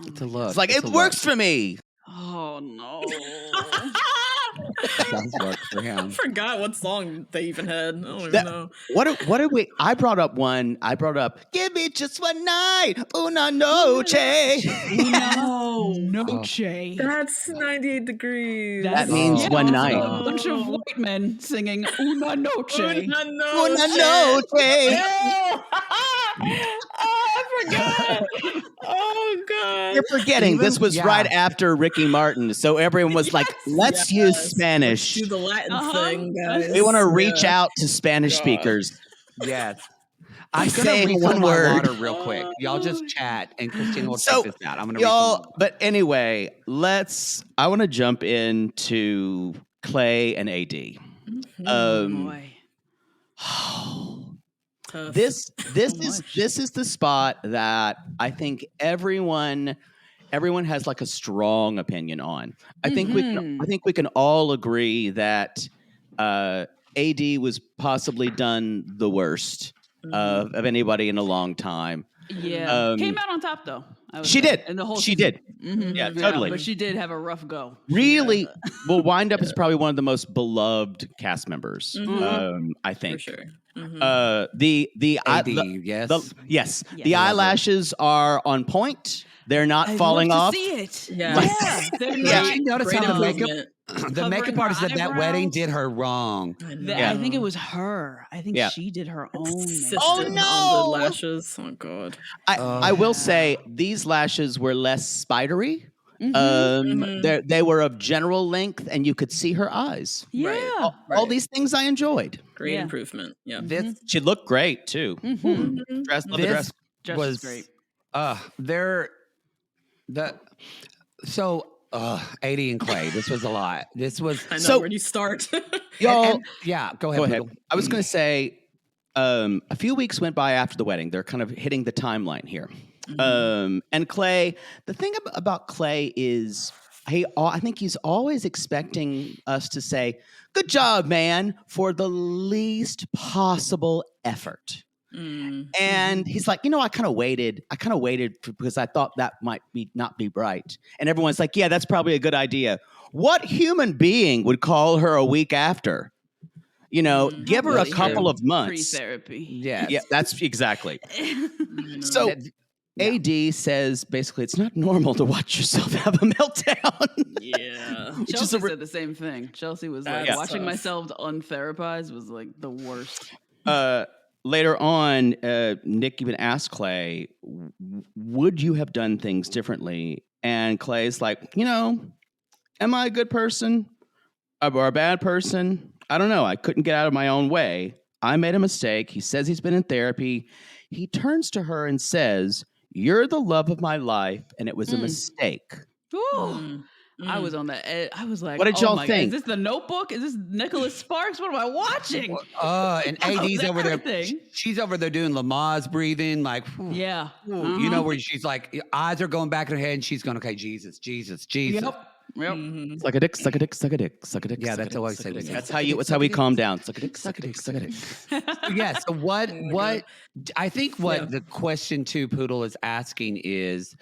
S2: It's a look.
S1: It's like, it works for me.
S4: Oh, no.
S2: It does work for him.
S3: I forgot what song they even had. I don't even know.
S1: What did we? I brought up, give me just one night, una noche.
S4: Noche.
S3: That's 98 degrees.
S1: That means one night.
S4: A bunch of white men singing una noche.
S3: Una
S1: noche.
S3: I forgot. Oh, God.
S1: You're forgetting. This was right after Ricky Martin. So everyone was like, let's use Spanish.
S3: Let's do the Latin thing, guys.
S1: We want to reach out to Spanish speakers.
S2: Yes. I'm
S1: saying one word
S2: water real quick. Y'all just chat and Christina will check this out. I'm going to
S1: but anyway, I want to jump into Clay and AD.
S4: Boy.
S1: This is the spot that I think everyone has like a strong opinion on. I think we can all agree that AD was possibly done the worst of anybody in a long time.
S4: Yeah, came out on top though.
S1: She did.
S4: And the whole
S1: she did. Mm-hmm. Yeah, totally.
S4: But she did have a rough go.
S1: Really, well, Wind Up is probably one of the most beloved cast members. I think.
S3: For sure.
S2: AD, yes.
S1: The eyelashes are on point. They're not falling
S4: love
S1: off.
S4: To see it.
S3: Yeah.
S4: They're
S2: Did
S4: not.
S2: you notice how the makeup? The makeup artist at that wedding did her wrong.
S4: I think it was her. I think she did her own makeup.
S1: Oh no!
S3: On the lashes. Oh god.
S1: I will say these lashes were less spidery. They were of general length, and you could see her eyes.
S4: Yeah,
S1: all these things I enjoyed.
S3: Great improvement. Yeah,
S1: she looked great too. Dress, love the dress.
S2: Was
S4: great.
S2: AD and Clay. This was a lot. This was
S3: I know, where do you start?
S1: Y'all,
S2: go ahead.
S1: I was going to say, a few weeks went by after the wedding. They're kind of hitting the timeline here. And Clay, the thing about Clay is I think he's always expecting us to say, "Good job, man," for the least possible effort. And he's like, I kind of waited because I thought that might not be right. And everyone's like, yeah, that's probably a good idea. What human being would call her a week after? Give her a couple of months.
S4: Pre-therapy.
S1: Yeah, that's exactly. So AD says basically it's not normal to watch yourself have a meltdown.
S3: Yeah.
S4: Chelsea said the same thing. Chelsea was like, watching myself untherapize was like the worst.
S1: Later on, Nick even asked Clay, would you have done things differently? And Clay's like, am I a good person or a bad person? I don't know. I couldn't get out of my own way. I made a mistake. He says he's been in therapy. He turns to her and says, "You're the love of my life, and it was a mistake."
S4: I was on the edge. I was like,
S1: what did y'all think?
S4: God, is this The Notebook? Is this Nicholas Sparks? What am I watching?
S2: And AD's over there. She's over there doing Lamaze breathing. Like,
S4: yeah.
S2: Where she's like, eyes are going back in her head, and she's going, okay, Jesus.
S4: Yep.
S1: Suck a dick, suck a dick, suck a dick, suck a dick.
S2: Yeah, that's always saying.
S1: That's how we calm down. Suck a dick, suck a dick, suck a dick.
S2: Yeah. So what I think the question too, Poodle is asking is,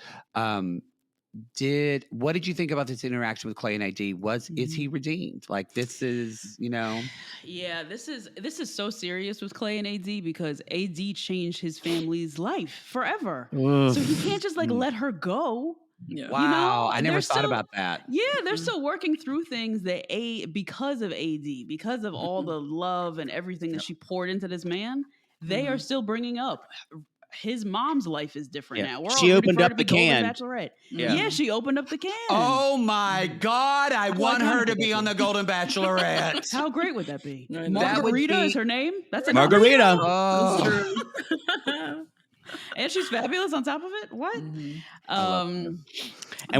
S2: what did you think about this interaction with Clay and AD? Is he redeemed? Like, this is,
S4: Yeah, this is so serious with Clay and AD because AD changed his family's life forever. So he can't just let her go.
S2: Yeah. Wow, I never thought about that.
S4: Yeah, they're still working through things that because of AD, because of all the love and everything that she poured into this man, they are still bringing up his mom's life is different now.
S1: She opened up the can.
S4: Bachelorette. Yeah, she opened up the can.
S2: Oh my God, I want her to be on the Golden Bachelorette.
S4: How great would that be? Margarita is her name. That's a
S1: Margarita.
S2: Oh.
S4: And she's fabulous on top of it. What?
S1: And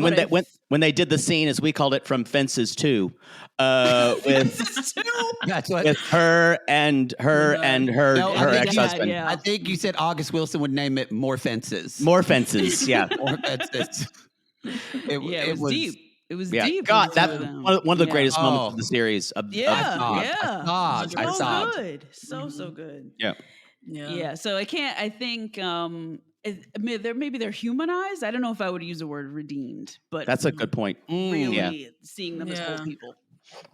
S1: when they did the scene, as we called it, from Fences 2, with her ex-husband.
S2: Yeah. I think you said August Wilson would name it More Fences.
S1: More Fences, yeah.
S2: More Fences.
S4: It was deep. It was deep.
S1: God, that's one of the greatest moments of the series.
S2: I saw
S4: good. So good.
S3: Yeah.
S4: So I think they're humanized. I don't know if I would use the word redeemed, but
S1: that's a good point.
S4: Really seeing them as whole people.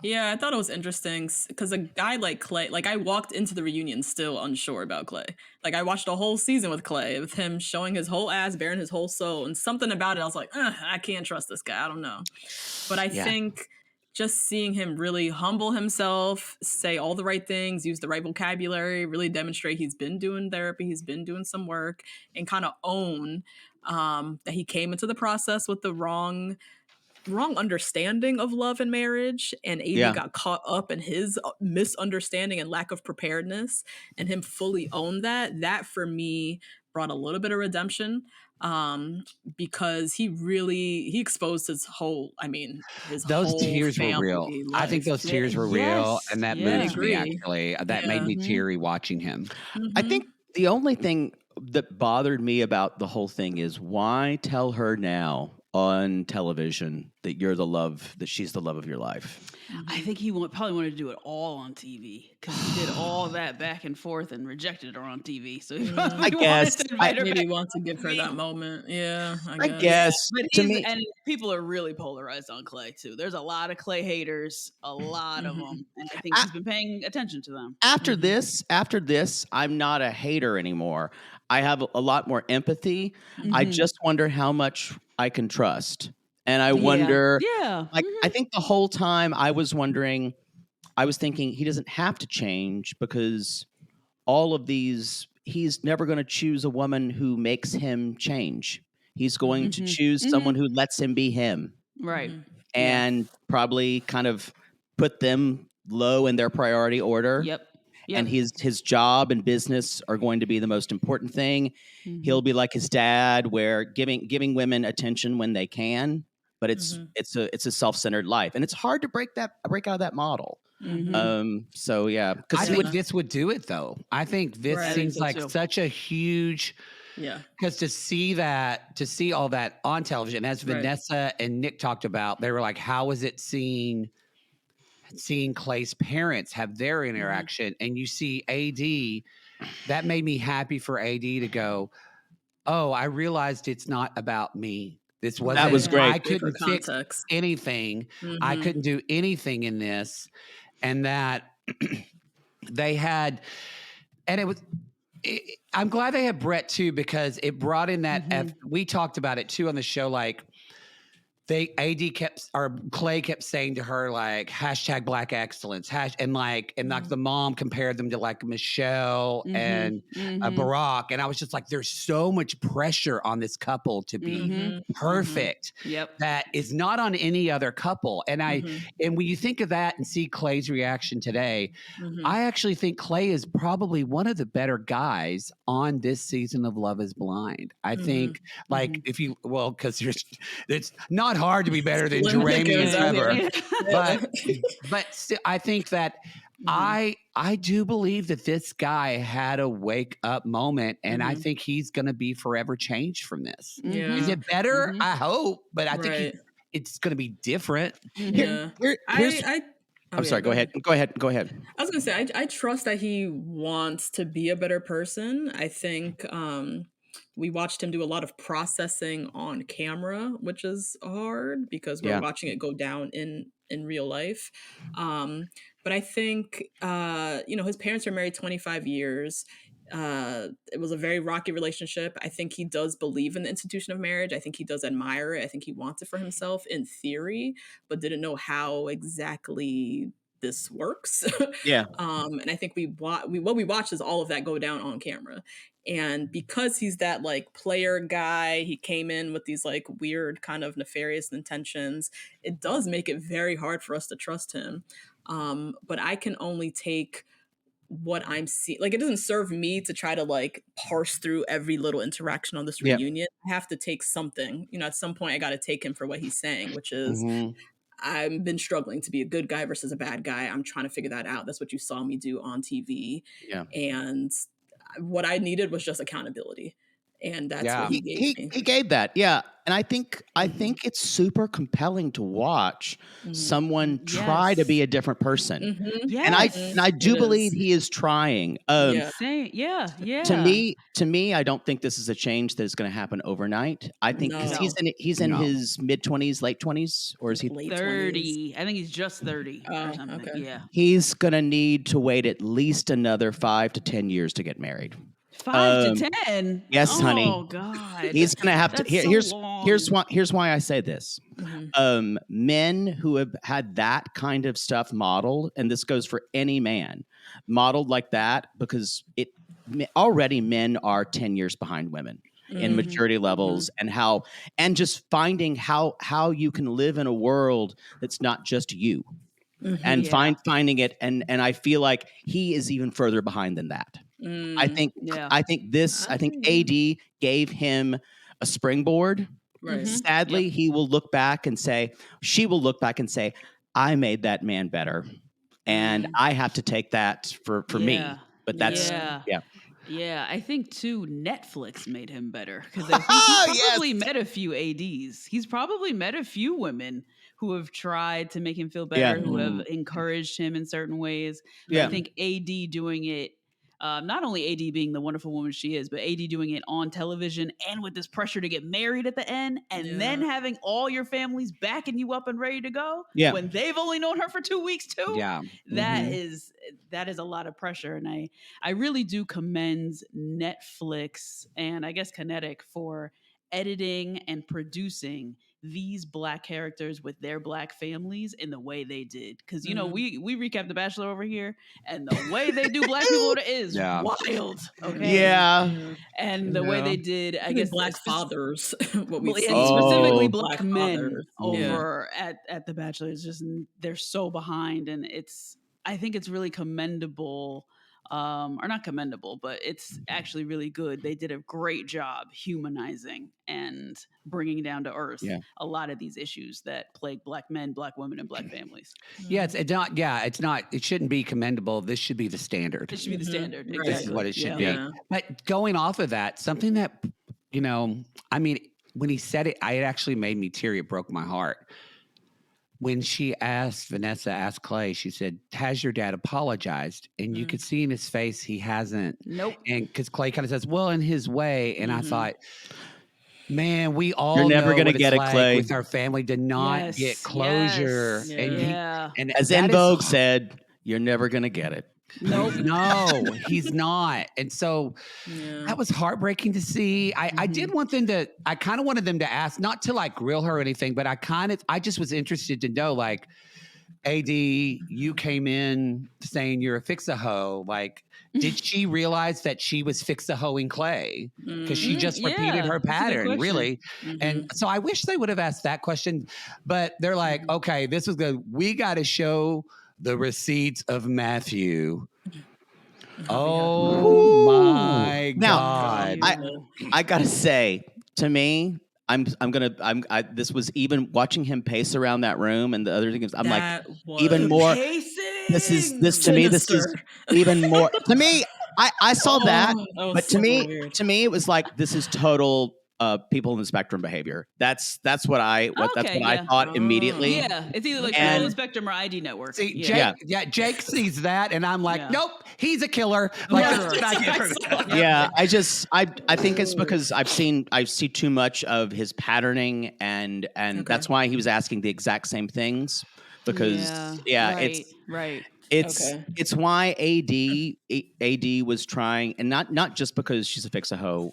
S3: Yeah, I thought it was interesting because a guy like Clay, I walked into the reunion still unsure about Clay. I watched a whole season with Clay, with him showing his whole ass, bearing his whole soul, and something about it, I was like, I can't trust this guy. I don't know. But I think just seeing him really humble himself, say all the right things, use the right vocabulary, really demonstrate he's been doing therapy, he's been doing some work, and kind of own that he came into the process with the wrong understanding of love and marriage, and AD got caught up in his misunderstanding and lack of preparedness, and him fully owned that for me brought a little bit of redemption, because he exposed his whole
S2: tears were real.
S3: Life.
S2: I think those tears were real, and that moved me, actually. That made me teary watching him.
S1: I think the only thing that bothered me about the whole thing is, why tell her now on television that she's the love of your life?
S4: I think he probably wanted to do it all on TV because he did all that back and forth and rejected her on TV. So he probably wanted to invite her
S3: maybe
S4: back.
S3: Want to give her that moment. Yeah,
S1: I guess.
S4: But
S1: To me,
S4: and people are really polarized on Clay too. There's a lot of Clay haters, a lot of them, and I think he's been paying attention to them.
S1: After this, I'm not a hater anymore. I have a lot more empathy. I just wonder how much I can trust. And I wonder, I think the whole time I was thinking he doesn't have to change because all of these, he's never going to choose a woman who makes him change. He's going to choose someone who lets him be him.
S4: Right.
S1: And probably kind of put them low in their priority order.
S4: Yep.
S1: And his job and business are going to be the most important thing. He'll be like his dad, where giving women attention when they can, but it's a self-centered life, and it's hard to break out of that model. So yeah,
S2: I think this would do it though. I think this seems like such a huge.
S3: Yeah,
S2: because to see all that on television, as Vanessa and Nick talked about, they were like, "How is it seeing Clay's parents have their interaction?" And you see AD, that made me happy for AD to go, "Oh, I realized it's not about me. This wasn't.
S1: That was great.
S2: I couldn't fix anything. I couldn't do anything in this." And that they had, and it was. I'm glad they had Brett too, because it brought in that. We talked about it too on the show, like. Clay kept saying to her, like, hashtag Black excellence, and like the mom compared them to like Michelle and Barack. And I was just like, there's so much pressure on this couple to be perfect. That is not on any other couple. And and when you think of that and see Clay's reaction today, I actually think Clay is probably one of the better guys on this season of Love is Blind. I think because it's not hard to be better than Jeremy and Trevor. But still, I think that I do believe that this guy had a wake up moment, and I think he's going to be forever changed from this. Is it better? I hope, but I think it's going to be different.
S1: I'm sorry. Go ahead.
S3: I was going to say, I trust that he wants to be a better person. I think we watched him do a lot of processing on camera, which is hard because we're watching it go down in real life. But I think, his parents are married 25 years. It was a very rocky relationship. I think he does believe in the institution of marriage. I think he does admire it. I think he wants it for himself in theory, but didn't know how exactly this works. And I think what we watch is all of that go down on camera. And because he's that like player guy, he came in with these like weird kind of nefarious intentions. It does make it very hard for us to trust him. But I can only take what I'm seeing. Like, it doesn't serve me to try to like parse through every little interaction on this reunion. I have to take something, at some point I got to take him for what he's saying, which is I've been struggling to be a good guy versus a bad guy. I'm trying to figure that out. That's what you saw me do on TV. And what I needed was just accountability. And that's what he gave me.
S1: He gave that. Yeah. And I think it's super compelling to watch someone try to be a different person. And I do believe he is trying.
S4: To
S1: me, I don't think this is a change that is going to happen overnight. I think because he's in his mid-20s, late 20s, or is he
S3: late
S4: 30? I think he's just 30 or something. Okay. Yeah.
S1: He's going to need to wait at least another 5 to 10 years to get married.
S4: 5 to 10.
S1: Yes, honey.
S4: Oh God.
S1: He's gonna have to. Here's why I say this. Men who have had that kind of stuff modeled, and this goes for any man, modeled like that, because already men are 10 years behind women in maturity levels, and just finding how you can live in a world that's not just you, and finding it, and I feel like he is even further behind than that. I think AD gave him a springboard.
S3: Right.
S1: Sadly, she will look back and say, I made that man better. And I have to take that for me. But that's
S4: Yeah, I think too Netflix made him better because I think he's probably met a few ADs. He's probably met a few women who have tried to make him feel better, who have encouraged him in certain ways. But I think AD doing it, not only AD being the wonderful woman she is, but AD doing it on television and with this pressure to get married at the end, and then having all your families backing you up and ready to go when they've only known her for 2 weeks too.
S2: Yeah,
S4: that is a lot of pressure, and I really do commend Netflix and I guess Kinetic for editing and producing these Black characters with their Black families in the way they did. Because, you know, we recap The Bachelor over here, and the way they do Black people is wild. Okay.
S1: Yeah.
S4: And the way they did, I guess,
S3: Black fathers, what we
S4: specifically Black men
S3: fathers.
S4: over at The Bachelor is just, they're so behind. And I think it's really commendable. Or not commendable, but it's actually really good. They did a great job humanizing and bringing down to earth a lot of these issues that plague Black men, Black women, and Black families.
S2: Yeah, it's not. Yeah, it's not. It shouldn't be commendable. This should be the standard.
S4: It should be the standard.
S3: Right.
S4: Exactly.
S2: This is what it should be. But going off of that, something that, you know, I mean, when he said it, it actually made me teary. It broke my heart. When Vanessa asked Clay, she said, "Has your dad apologized?" And you could see in his face, he hasn't.
S4: Nope.
S2: And because Clay kind of says, "Well, in his way." And I thought, man, we all
S1: You're never
S2: going to
S1: get it, Clay.
S2: with our family to not get closure.
S4: Yes.
S2: And
S1: as En Vogue said, you're never going to get it.
S2: Nope. No, he's not. And so that was heartbreaking to see. I did want them to, I kind of wanted them to ask, not to like grill her or anything, but I just was interested to know, like, AD, you came in saying you're a fix-a-hoe. Like, did she realize that she was fix-a-hoeing Clay? Because she just repeated her pattern, really. And so I wish they would have asked that question. But they're like, okay, this was good. We got to show the receipts of Matthew. Oh my God.
S1: I gotta say, to me, this was even watching him pace around that room and the other things. I'm like, even more. This is even more to me. I saw that, but to me, it was like, this is total people in the spectrum behavior. That's what I thought immediately.
S4: Yeah, it's either like people in the spectrum or ID Network.
S2: See, Jake sees that, and I'm like, nope, he's a killer. Like,
S1: I think it's because I see too much of his patterning, and that's why he was asking the exact same things. Because it's why AD was trying, and not just because she's a fix-a-hoe,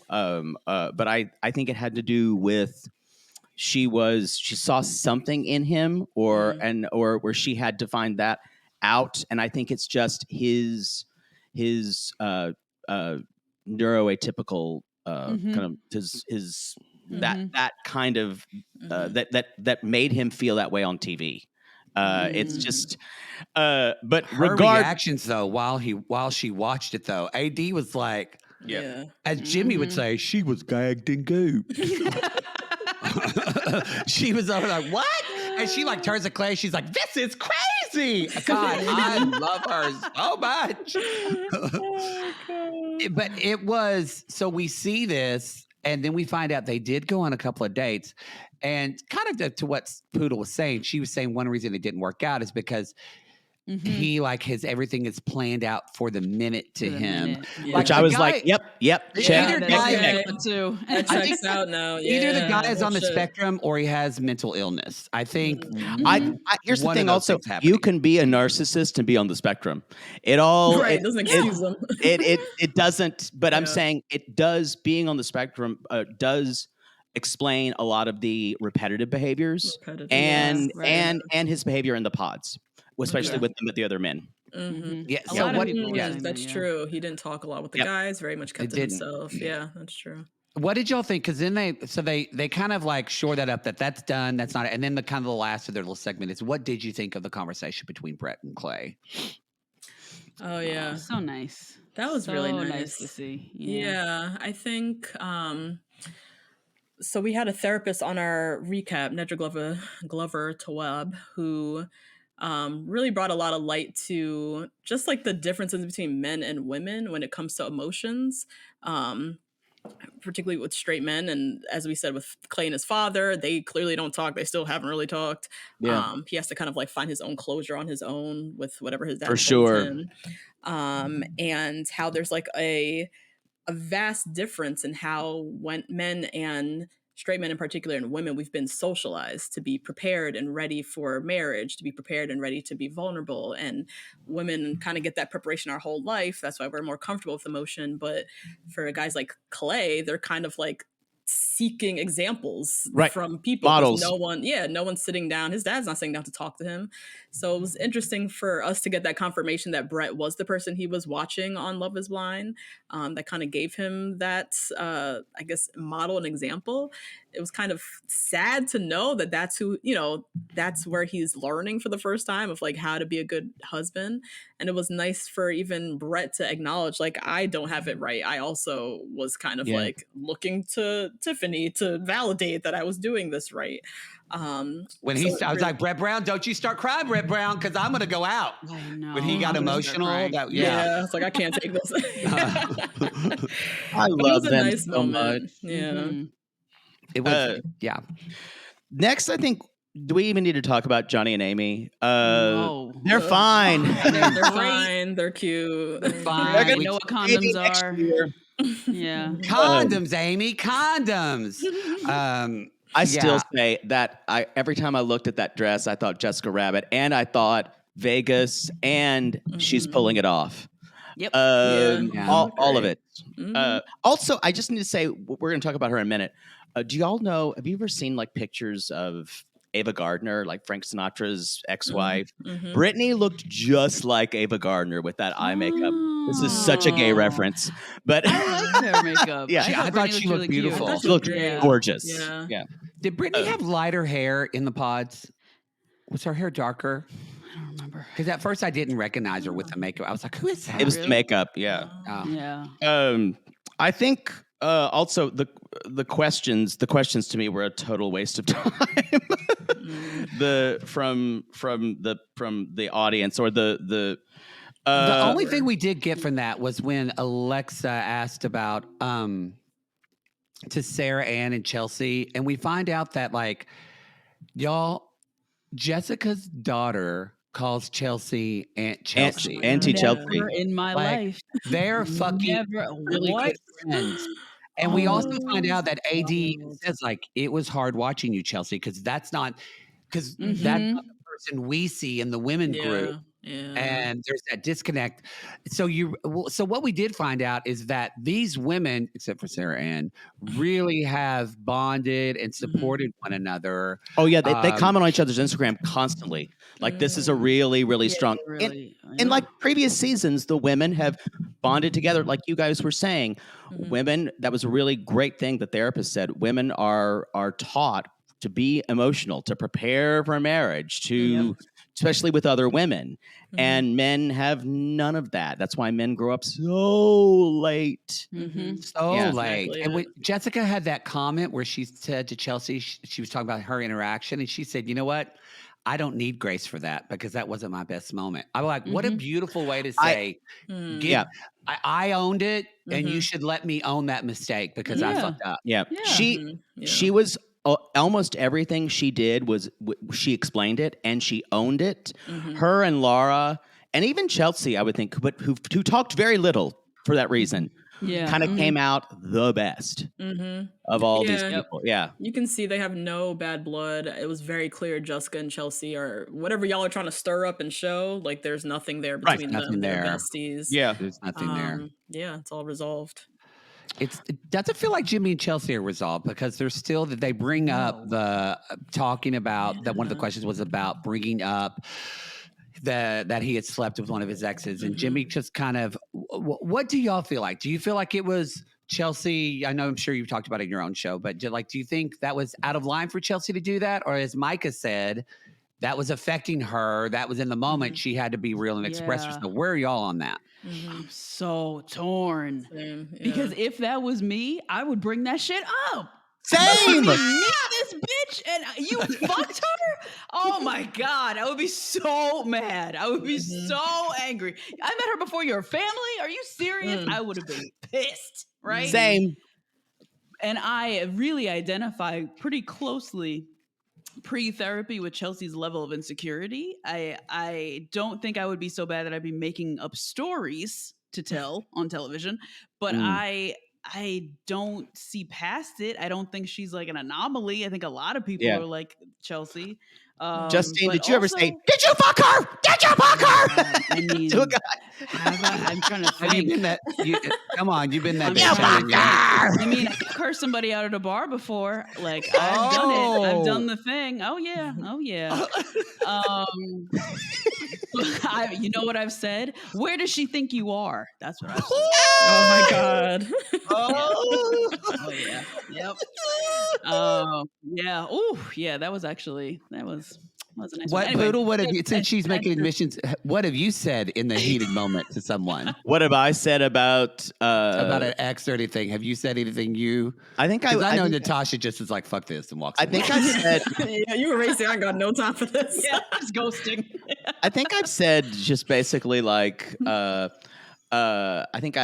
S1: but I think it had to do with she saw something in him, or where she had to find that out, and I think it's just his neuroatypical kind of his that kind of that made him feel that way on TV. It's just, but
S2: her reactions though, while she watched it though, AD was like, as Jimmy would say, she was gagged and gooped. She was over like, what? And she like turns to Clay. She's like, this is crazy. God, I love her so much. But it was, so we see this, and then we find out they did go on a couple of dates. And kind of to what Poodle was saying, she was saying one reason it didn't work out is because he everything is planned out for the minute to him.
S1: Yeah. Which I was like, yep, check.
S2: Either guy
S3: too. It checks out now.
S2: Either the guy is on the spectrum or he has mental illness. I think.
S1: Here's the thing. Also, you can be a narcissist and be on the spectrum. It doesn't excuse them. It doesn't. But I'm saying it does. Being on the spectrum does explain a lot of the repetitive behaviors and his behavior in the pods, especially with the other men.
S2: Yeah,
S3: that's true. He didn't talk a lot with the guys. Very much kept to himself. Yeah, that's true.
S2: What did y'all think? Because then they kind of like shore that up that's done. That's not it. And then the kind of the last of their little segment is, what did you think of the conversation between Brett and Clay?
S3: Oh yeah,
S4: so nice.
S3: That was really
S4: nice to see.
S3: Yeah, I think. So we had a therapist on our recap, Nedra Glover Tawab, who really brought a lot of light to just like the differences between men and women when it comes to emotions. Particularly with straight men, and as we said with Clay and his father, they clearly don't talk. They still haven't really talked. He has to kind of like find his own closure on his own with whatever his dad
S1: For
S3: told
S1: sure.
S3: him. And how there's like a vast difference in how when men and straight men in particular and women, we've been socialized to be prepared and ready for marriage, to be prepared and ready to be vulnerable. And women kind of get that preparation our whole life. That's why we're more comfortable with emotion. But for guys like Clay, they're kind of like seeking examples from people.
S1: Models.
S3: No one's sitting down. His dad's not sitting down to talk to him. So it was interesting for us to get that confirmation that Brett was the person he was watching on Love is Blind. That kind of gave him that, I guess, model and example. It was kind of sad to know that that's who, that's where he's learning for the first time of like how to be a good husband. And it was nice for even Brett to acknowledge, like, I don't have it right. I also was kind of like looking to Tiffany to validate that I was doing this right.
S2: When I was like, Brett Brown, don't you start crying, Brett Brown, because I'm going to go out.
S4: I know.
S2: When he got emotional,
S3: it's like, I can't take this.
S1: I love them
S3: nice
S1: so much.
S3: Yeah.
S2: Mm-hmm. It was,
S1: Next, I think, do we even need to talk about Johnny and Amy?
S4: No.
S1: They're fine.
S3: They're fine. They're cute.
S2: They're fine.
S4: We know what condoms are. Yeah.
S2: Condoms, Amy. Condoms.
S1: I still say that every time I looked at that dress, I thought Jessica Rabbit, and I thought Vegas, and she's pulling it off.
S4: Yep.
S1: All of it.
S3: Mm-hmm.
S1: Also, I just need to say, we're going to talk about her in a minute. Do y'all know, have you ever seen like pictures of Ava Gardner, like Frank Sinatra's ex-wife?
S3: Mm-hmm.
S1: Brittany looked just like Ava Gardner with that eye makeup. This is such a gay reference, but
S4: I liked her makeup.
S1: Yeah,
S2: I thought she looked beautiful.
S1: She looked gorgeous.
S3: Yeah.
S2: Did Brittany have lighter hair in the pods? Was her hair darker?
S4: I don't remember.
S2: Because at first I didn't recognize her with the makeup. I was like, who is that?
S1: It was the makeup. Yeah.
S4: Yeah.
S1: I think also the questions to me were a total waste of time. From the audience or the
S2: only thing we did get from that was when Alexa asked about to Sarah Ann and Chelsea, and we find out that like y'all, Jessica's daughter calls Chelsea Aunt Chelsea.
S1: Auntie Chelsea.
S4: In my life.
S2: They're fucking really good friends. And we also find out that AD says like, it was hard watching you, Chelsea, because that's not the person we see in the women group.
S3: Yeah.
S2: And there's that disconnect. So what we did find out is that these women, except for Sarah Ann, really have bonded and supported one another.
S1: Oh yeah, they comment on each other's Instagram constantly. Like this is a really, really strong. In like previous seasons, the women have bonded together. Like you guys were saying, women. That was a really great thing. The therapist said women are taught to be emotional, to prepare for marriage, especially with other women. And men have none of that. That's why men grow up so late.
S2: So late. And Jessica had that comment where she said to Chelsea, she was talking about her interaction, and she said, you know what? I don't need grace for that because that wasn't my best moment. I was like, what a beautiful way to say, I owned it, and you should let me own that mistake because I fucked up.
S1: She was almost everything she did was she explained it and she owned it. Her and Laura and even Chelsea, I would think, but who talked very little for that reason, kind of came out the best of all these people. Yeah,
S3: you can see they have no bad blood. It was very clear Jessica and Chelsea are whatever y'all are trying to stir up and show. Like there's nothing there between them. They're besties.
S2: Yeah, there's nothing there.
S3: Yeah, it's all resolved.
S2: It doesn't feel like Jimmy and Chelsea are resolved because there's still that they bring up the talking about that one of the questions was about bringing up that he had slept with one of his exes, and Jimmy just kind of what do y'all feel like? Do you feel like it was Chelsea? I know I'm sure you've talked about it in your own show, but do you think that was out of line for Chelsea to do that, or as Micah said, that was affecting her? That was in the moment she had to be real and express herself. So where are y'all on that?
S4: I'm so torn because if that was me, I would bring that shit up.
S1: Same.
S4: Meet this bitch bitch, and you fucked her? Oh my God. I would be so mad. I would be so angry. I met her before your family. Are you serious? I would have been pissed, right?
S1: Same.
S4: And I really identify pretty closely pre-therapy with Chelsea's level of insecurity. I don't think I would be so bad that I'd be making up stories to tell on television, but I don't see past it. I don't think she's like an anomaly. I think a lot of people are like Chelsea.
S1: Justine, did you ever say,
S4: also,
S1: "Did you fuck her? Did you fuck her?"
S4: I mean,
S1: to a guy?
S4: I'm trying to
S2: Have you
S4: think.
S2: been that? Come on, you've been that
S1: You
S2: bitch.
S1: fucked her!
S4: I mean, I've cursed somebody out at a bar before. Like, I've done it. I've done the thing. Oh yeah. Oh yeah. You know what I've said? Where does she think you are? That's what I've said.
S3: Oh my God.
S4: Oh yeah. Yep. Yeah. Oh yeah. That was a nice
S2: What
S4: one. Anyway,
S2: Poodle? What have you? Since she's making admissions, what have you said in the heated moment to someone
S1: What have I said about
S2: an ex or anything? Have you said anything?
S1: I think
S2: I know Natasha just is like fuck this and walks.
S1: I think I've said.
S3: Yeah, you were racing. I got no time for this.
S4: Yeah, just ghosting.
S1: I think I've said just basically like. I think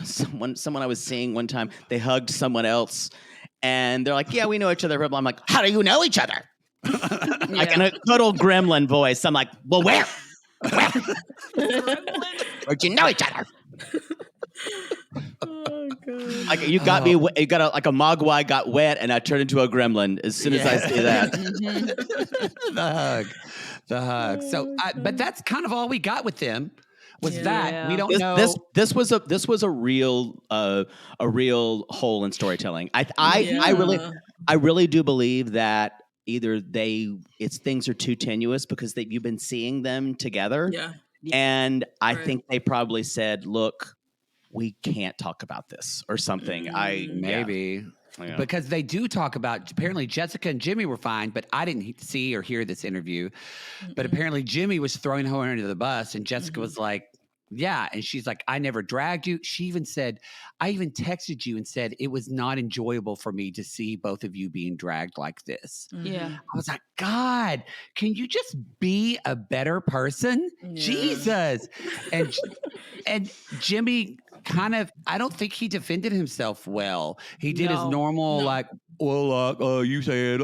S1: someone I was seeing one time, they hugged someone else, and they're like, "Yeah, we know each other." I'm like, "How do you know each other?" Like in a good old gremlin voice. I'm like, "Well, where? Where'd you know each other?"
S3: Oh God.
S1: Like you got me. You got like a mogwai got wet, and I turned into a gremlin as soon as I see that.
S2: The hug. So, but that's kind of all we got with them. Was that we don't know?
S1: This was a real hole in storytelling. I really do believe that either things are too tenuous because you've been seeing them together.
S3: Yeah.
S1: And I think they probably said, "Look, we can't talk about this," or something.
S2: Maybe. Yeah. Because they do talk about, apparently Jessica and Jimmy were fine, but I didn't see or hear this interview. But apparently Jimmy was throwing her under the bus, and Jessica was like, yeah. And she's like, "I never dragged you." She even said, "I even texted you and said it was not enjoyable for me to see both of you being dragged like this."
S4: Yeah.
S2: I was like, God, can you just be a better person? Yeah. Jesus. And Jimmy kind of, I don't think he defended himself well. He did his normal, like, well, you said,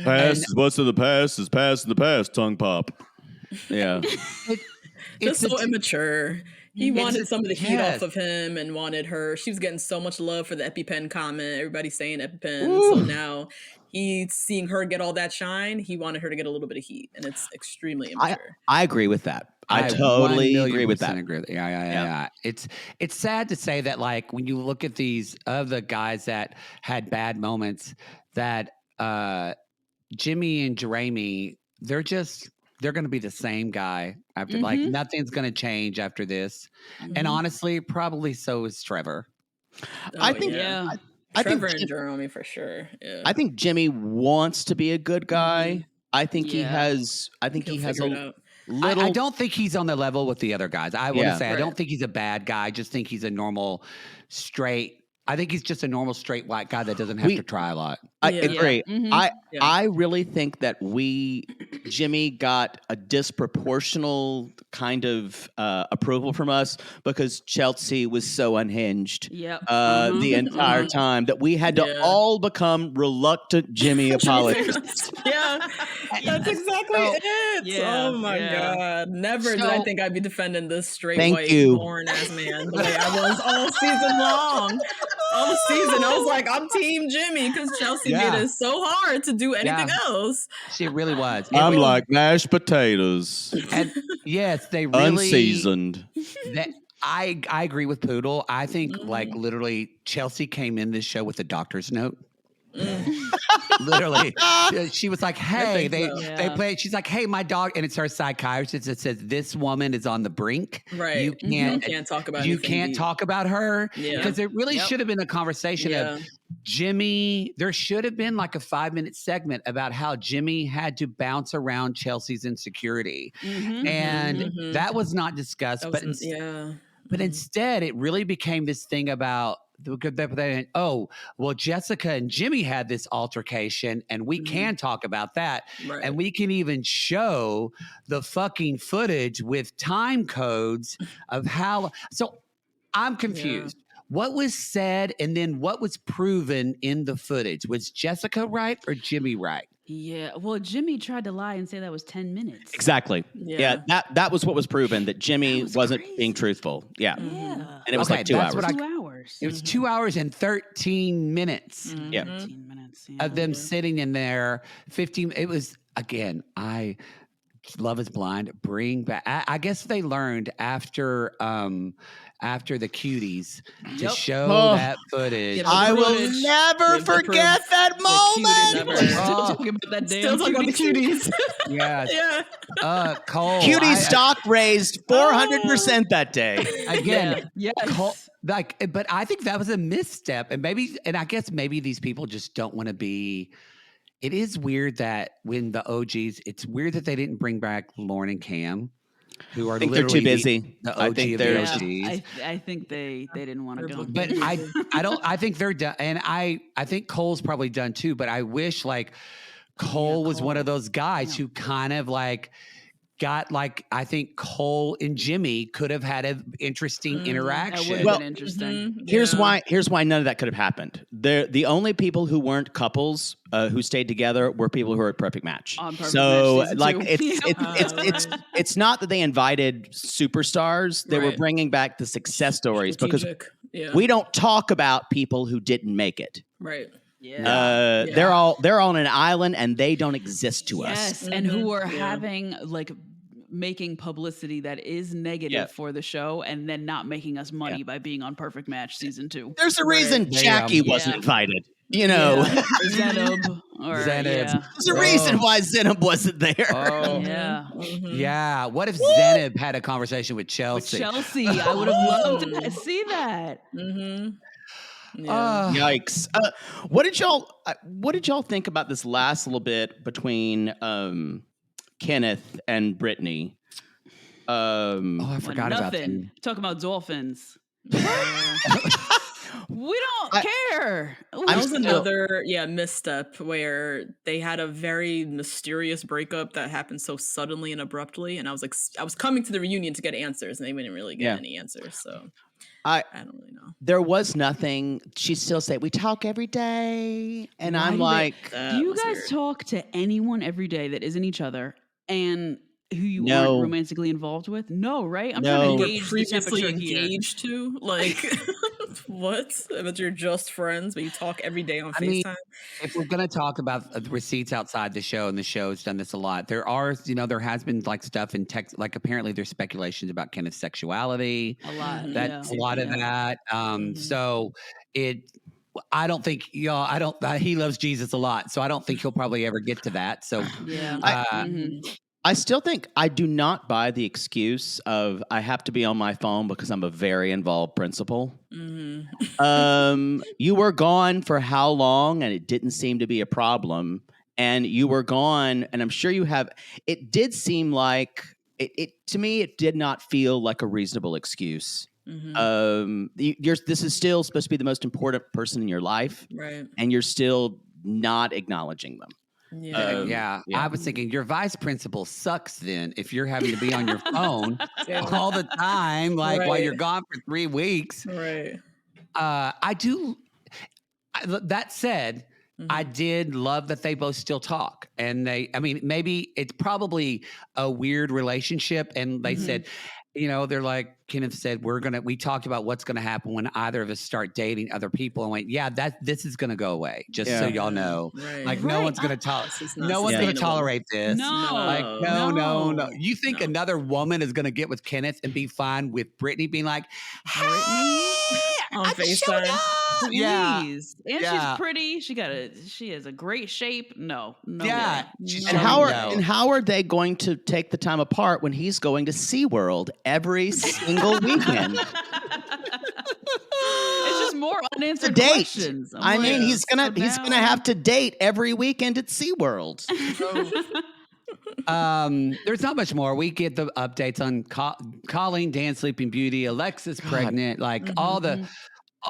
S1: past, what's in the past is past in the past, tongue pop. Yeah.
S3: It's so immature. He wanted some of the heat off of him and wanted her. She was getting so much love for the EpiPen comment. Everybody's saying EpiPen. Ooh. So now he's seeing her get all that shine. He wanted her to get a little bit of heat, and it's extremely immature.
S1: I agree with that. I totally agree with that.
S2: Yeah. It's sad to say that, like, when you look at these other guys that had bad moments, that Jimmy and Jeremy, they're going to be the same guy after. Like, nothing's going to change after this. And honestly, probably so is Trevor.
S1: I think
S3: Trevor and Jeremy for sure. Yeah.
S1: I think Jimmy wants to be a good guy. I think he has. I think he has a little.
S2: I don't think he's on the level with the other guys. I want to say I don't think he's a bad guy. I just think he's a normal, straight. I think he's just a normal, straight white guy that doesn't have to try a lot.
S1: I agree. I really think that Jimmy got a disproportional kind of approval from us because Chelsea was so unhinged the entire time that we had to all become reluctant Jimmy apologists.
S3: That's exactly it. Yeah, oh my God. Never did I think I'd be defending this straight white born ass man the way I was all season long. All season, I was like, I'm Team Jimmy because Chelsea made it so hard to do anything else.
S2: She really was.
S1: I'm like mashed potatoes.
S2: And yes, they really
S1: unseasoned.
S2: I agree with Poodle. I think like literally Chelsea came in this show with a doctor's note. Literally, she was like, "Hey, they play." She's like, "Hey, my dog," and it's her psychiatrist that says this woman is on the brink.
S3: Right,
S2: you can't
S3: talk about.
S2: You can't talk about her because it really should have been a conversation of Jimmy. There should have been like a 5-minute segment about how Jimmy had to bounce around Chelsea's insecurity, and that was not discussed. But instead, it really became this thing about oh, well, Jessica and Jimmy had this altercation, and we can talk about that.
S3: Right.
S2: And we can even show the fucking footage with time codes of how. So I'm confused. What was said and then what was proven in the footage? Was Jessica right or Jimmy right?
S4: Yeah, well, Jimmy tried to lie and say that was 10 minutes.
S1: Exactly. Yeah, that was what was proven, that Jimmy wasn't being truthful. Yeah.
S4: Yeah.
S1: And it was like 2 hours.
S4: 2 hours.
S2: It was 2 hours and 13 minutes.
S1: Yeah.
S4: 13 minutes.
S2: Of them sitting in there. 15. It was, again, Love is Blind. Bring back. I guess they learned after the cuties to show that footage.
S1: I will never forget that moment.
S4: Still talking about that damn
S3: cuties.
S2: Yes. Cole.
S1: Cutie stock raised 400% that day.
S2: Again,
S4: yes.
S2: Cole, but I think that was a misstep, and I guess maybe these people just don't want to be. It is weird that when the OGs, it's weird that they didn't bring back Lauren and Cam, who are literally
S1: they're too busy.
S2: The OG of the OGs.
S4: I think they didn't want to go.
S2: But I think they're done, and I think Cole's probably done too. But I wish Cole was one of those guys who kind of got I think Cole and Jimmy could have had an interesting interaction.
S4: That would have been interesting.
S1: Here's why none of that could have happened. The only people who weren't couples who stayed together were people who were at Perfect Match. So it's not that they invited superstars. They were bringing back the success stories because we don't talk about people who didn't make it.
S3: Right.
S1: Yeah. They're all on an island and they don't exist to us.
S4: Yes, and who are having making publicity that is negative for the show and then not making us money by being on Perfect Match season 2.
S1: There's a reason Jackie wasn't invited. You know,
S4: Zenub.
S1: There's a reason why Zenub wasn't there.
S2: Oh.
S4: Yeah.
S2: Yeah. What if Zenub had a conversation with Chelsea?
S4: I would have loved to see that.
S3: Yeah.
S1: Yikes! What did y'all think about this last little bit between Kenneth and Brittany?
S2: I forgot about that.
S4: Talking about dolphins. We don't care.
S3: That was another misstep where they had a very mysterious breakup that happened so suddenly and abruptly, and I was coming to the reunion to get answers, and they didn't really get any answers. So I don't really know.
S1: There was nothing. She still said, "We talk every day," and I'm like,
S4: "Do you guys talk to anyone every day that isn't each other and who you aren't romantically involved with?" No, right? I'm trying to gauge the temperature
S3: engaged to what? But you're just friends, but you talk every day on FaceTime.
S2: If we're gonna talk about the receipts outside the show, and the show's done this a lot, there has been stuff in text, apparently there's speculations about Kenneth's sexuality.
S4: A lot.
S2: A lot of that. So I don't think he loves Jesus a lot, so I don't think he'll probably ever get to that. So
S1: I still think I do not buy the excuse of I have to be on my phone because I'm a very involved principal. You were gone for how long, and it didn't seem to be a problem. And you were gone, and I'm sure you have. It did seem like it to me. It did not feel like a reasonable excuse. This is still supposed to be the most important person in your life,
S3: right?
S1: And you're still not acknowledging them.
S2: I was thinking your vice principal sucks then if you're having to be on your phone all the time, while you're gone for 3 weeks.
S3: Right.
S2: That said, I did love that they both still talk. And maybe it's probably a weird relationship. And they said, they're like, Kenneth said, we talked about what's going to happen when either of us start dating other people. And went, this is going to go away. Just so y'all know, no one's going to tolerate this.
S4: No.
S2: You think another woman is going to get with Kenneth and be fine with Brittany being like, hey,
S3: on FaceTime?
S4: Please. And she's pretty. She has a great shape. No.
S2: Yeah.
S1: And how are they going to take the time apart when he's going to SeaWorld every single weekend?
S4: It's just more unanswered questions.
S1: He's gonna have to date every weekend at SeaWorld.
S2: There's not much more. We get the updates on Colleen, Dan, Sleeping Beauty, Alexis pregnant, all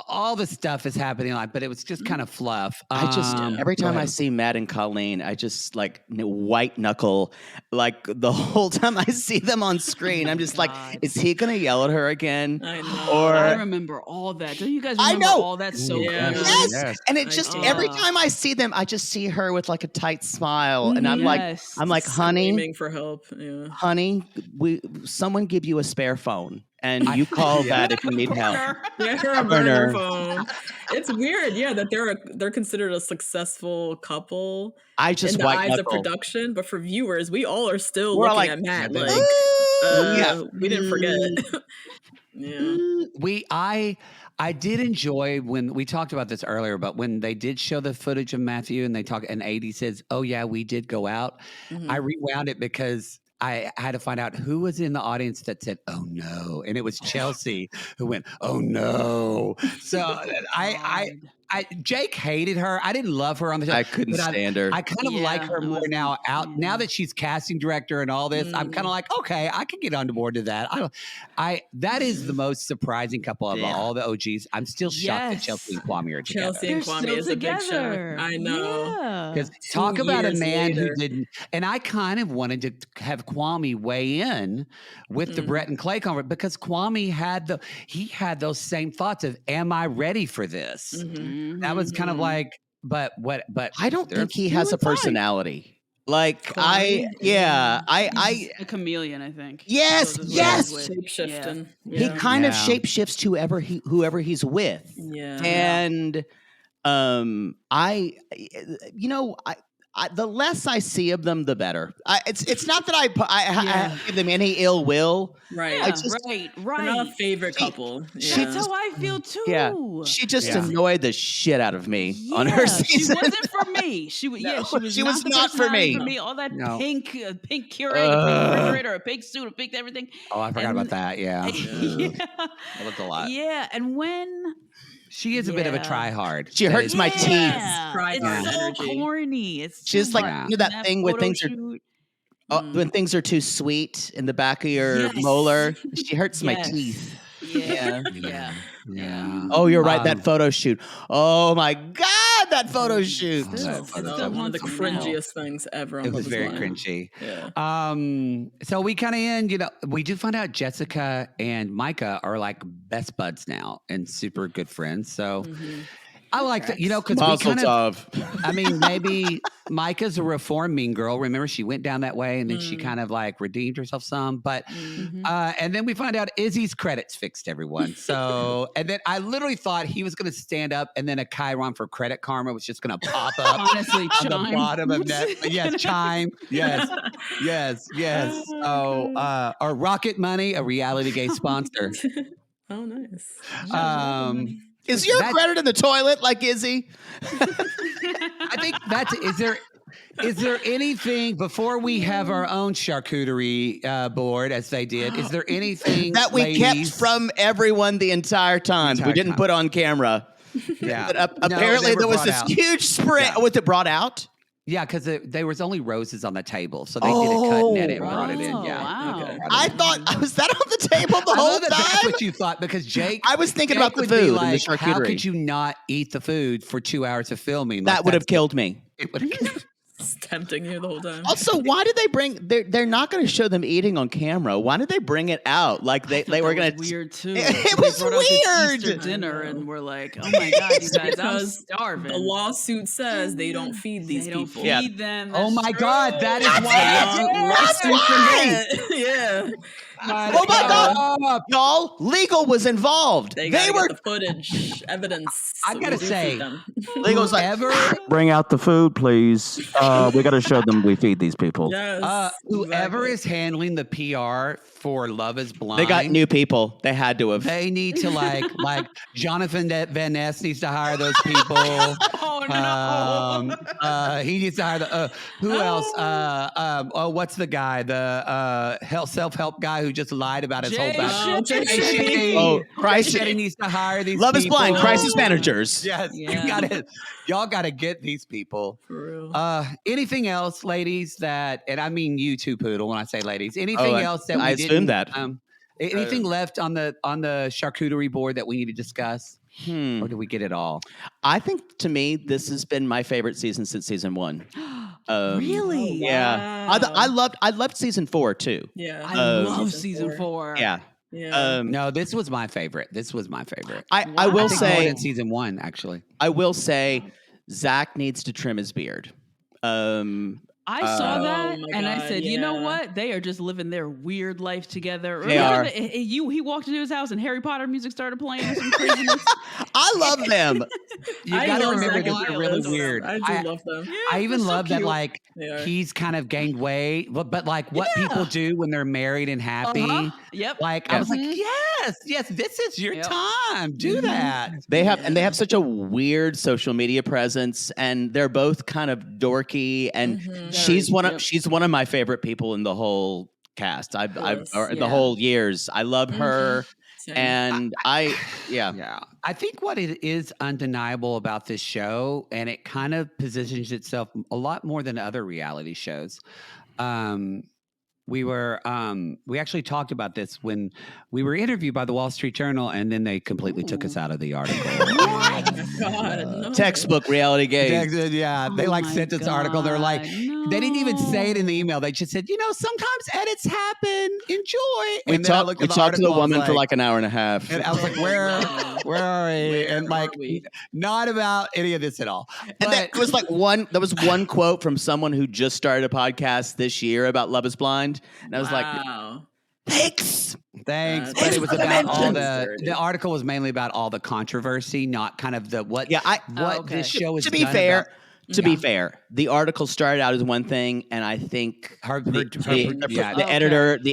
S2: all the stuff is happening, like, but it was just kind of fluff.
S1: I just every
S2: go
S1: time I
S2: ahead.
S1: see Matt and Colleen, I just like white knuckle like the whole time I see them on screen. I'm just like, is he gonna yell at her again?
S3: I know.
S1: Or
S4: I remember all that. Don't you guys remember all that so clearly?
S1: Yes. And it just every time I see them, I just see her with like a tight smile, and I'm like, honey,
S3: screaming for help. Yeah.
S1: Honey, someone give you a spare phone. And you call that if you need help.
S3: Yeah, a burner phone. It's weird, that they're considered a successful couple.
S1: I just
S3: in the eyes of production, but for viewers, we all are still looking at Matt like, we didn't forget.
S2: I did enjoy when we talked about this earlier, but when they did show the footage of Matthew and and AD says, "Oh yeah, we did go out." I rewound it because I had to find out who was in the audience that said, "Oh no," and it was Chelsea who went, "Oh no." So Jake hated her. I didn't love her on the show.
S1: I couldn't stand her.
S2: I kind of like her more now. Now that she's casting director and all this, I'm kind of like, okay, I can get on board to that. That is the most surprising couple of all the OGs. I'm still shocked that Chelsea and Kwame are together.
S3: Chelsea and Kwame is a big shock. I know.
S2: Because talk about a man who didn't. And I kind of wanted to have Kwame weigh in with the Brett and Clay conference because Kwame had those same thoughts of, am I ready for this? That was kind of like, but
S1: I don't think he has a personality. Like
S4: a chameleon, I think.
S1: Yes.
S3: Shape-shifting.
S1: He kind of shape-shifts whoever he's with.
S3: Yeah.
S1: And the less I see of them, the better. It's not that I give them any ill will.
S3: Right.
S4: Right.
S3: They're not a favorite couple.
S4: That's how I feel too.
S1: Yeah. She just annoyed the shit out of me on her season.
S4: She wasn't for me. She was
S1: not for me.
S4: All that pink Keurig, a pink refrigerator, a pink suit, a pink everything.
S2: Oh, I forgot about that. Yeah.
S1: That looked a lot.
S4: Yeah. And when
S2: she is a bit of a try hard.
S1: She hurts my teeth.
S4: It's so corny. It's
S1: she's like that thing where things are when things are too sweet in the back of your molar. She hurts my teeth.
S4: Yeah.
S1: Oh, you're right. That photo shoot. Oh my God, that photo shoot.
S3: Still one of the cringiest things ever.
S2: It was very cringy.
S3: Yeah.
S2: So we kind of end. We do find out Jessica and Micah are like best buds now and super good friends. So. I like that, because we kind of, I mean, maybe Micah's a reformed mean girl. Remember, she went down that way and then she kind of like redeemed herself some. But, and then we find out Izzy's credits fixed everyone. So, and then I literally thought he was going to stand up and then a chyron for Credit Karma was just going to pop up
S4: honestly,
S2: on the bottom of that. Yes, Chime. Yes. Oh, or Rocket Money, a reality gay sponsor.
S3: Oh, nice.
S1: Is your credit in the toilet like Izzy?
S2: I think is there anything before we have our own charcuterie board as they did? Is there anything
S1: that we kept from everyone the entire time? We didn't put on camera.
S2: Yeah.
S1: But apparently there was this huge spread. Yeah. Was it brought out?
S2: Yeah, because there was only roses on the table, so they did a cut and edit and brought it in. Yeah,
S4: wow.
S3: Okay.
S1: I thought was that on the table the whole time?
S2: That's what you thought because Jake.
S1: I was thinking about the food and the charcuterie.
S2: How could you not eat the food for 2 hours of filming?
S1: That would have killed me.
S2: It would have.
S3: It's tempting you the whole time.
S1: Also, why did they bring? They're not going to show them eating on camera. Why did they bring it out? Like they were going to.
S4: Weird too.
S1: It was weird.
S4: Easter dinner, and we're like, oh my God, you guys, I'm starving.
S3: The lawsuit says they don't feed these people.
S4: Feed them.
S2: Oh my God, that is
S3: why. Yeah.
S1: Oh my God, y'all! Legal was involved.
S3: They were the footage, evidence.
S2: I gotta say,
S1: Legal's like, bring out the food, please. We got to show them we feed these people.
S3: Yes,
S2: whoever is handling the PR for Love Is Blind,
S1: they got new people. They had to have.
S2: They need to like Jonathan Van Ness needs to hire those people.
S4: Oh no!
S2: He needs to hire the who else? What's the guy? The self-help guy who just lied about his whole background.
S1: Crisis.
S2: He needs to hire these.
S1: Love Is Blind crisis managers.
S2: Yes, y'all got to get these people.
S3: For real.
S2: Anything else, ladies? And I mean you too, Poodle. When I say ladies, anything else that we
S1: I assumed that.
S2: Anything left on the charcuterie board that we need to discuss? Or do we get it all?
S1: I think to me, this has been my favorite season since season 1.
S4: Really?
S1: Yeah.
S3: Wow.
S1: I loved season 4 too.
S3: Yeah.
S4: I love season 4.
S1: Yeah.
S3: Yeah.
S2: No, this was my favorite.
S1: I will
S2: think
S1: say
S2: more than season 1, actually.
S1: I will say Zach needs to trim his beard.
S4: I saw that
S3: my
S4: and I
S3: God,
S4: said, you know
S3: yeah.
S4: what? They are just living their weird life together.
S1: They are.
S4: He walked into his house and Harry Potter music started playing or some craziness.
S1: I love them.
S2: You
S3: I
S2: got to
S3: love
S2: remember
S3: Zach
S2: that
S3: and
S2: they're
S3: Miles.
S2: really weird.
S3: I do love them.
S4: Yeah,
S2: I even
S4: they're so
S2: love that,
S4: cute.
S2: like, he's kind of gained weight, but like what people do when they're married and happy.
S4: Yep.
S2: Like, I was like, yes, this is your time. Do that.
S1: They have such a weird social media presence, and they're both kind of dorky. And she's one of my favorite people in the whole cast. The whole years. I love her.
S3: Same.
S1: And I
S2: think what it is undeniable about this show, and it kind of positions itself a lot more than other reality shows. We actually talked about this when we were interviewed by the Wall Street Journal, and then they completely took us out of the article.
S1: Textbook reality game.
S2: They sent this article. They're like, they didn't even say it in the email. They just said, sometimes edits happen. Enjoy.
S1: We talked to the woman for like an hour and a half.
S2: And I was like, where are we? And like, not about any of this at all.
S1: And there was one quote from someone who just started a podcast this year about Love is Blind. And I was like, thanks.
S2: But it was about all the article was mainly about all the controversy, not kind of the what this show is.
S1: To be fair, the article started out as one thing, and I think the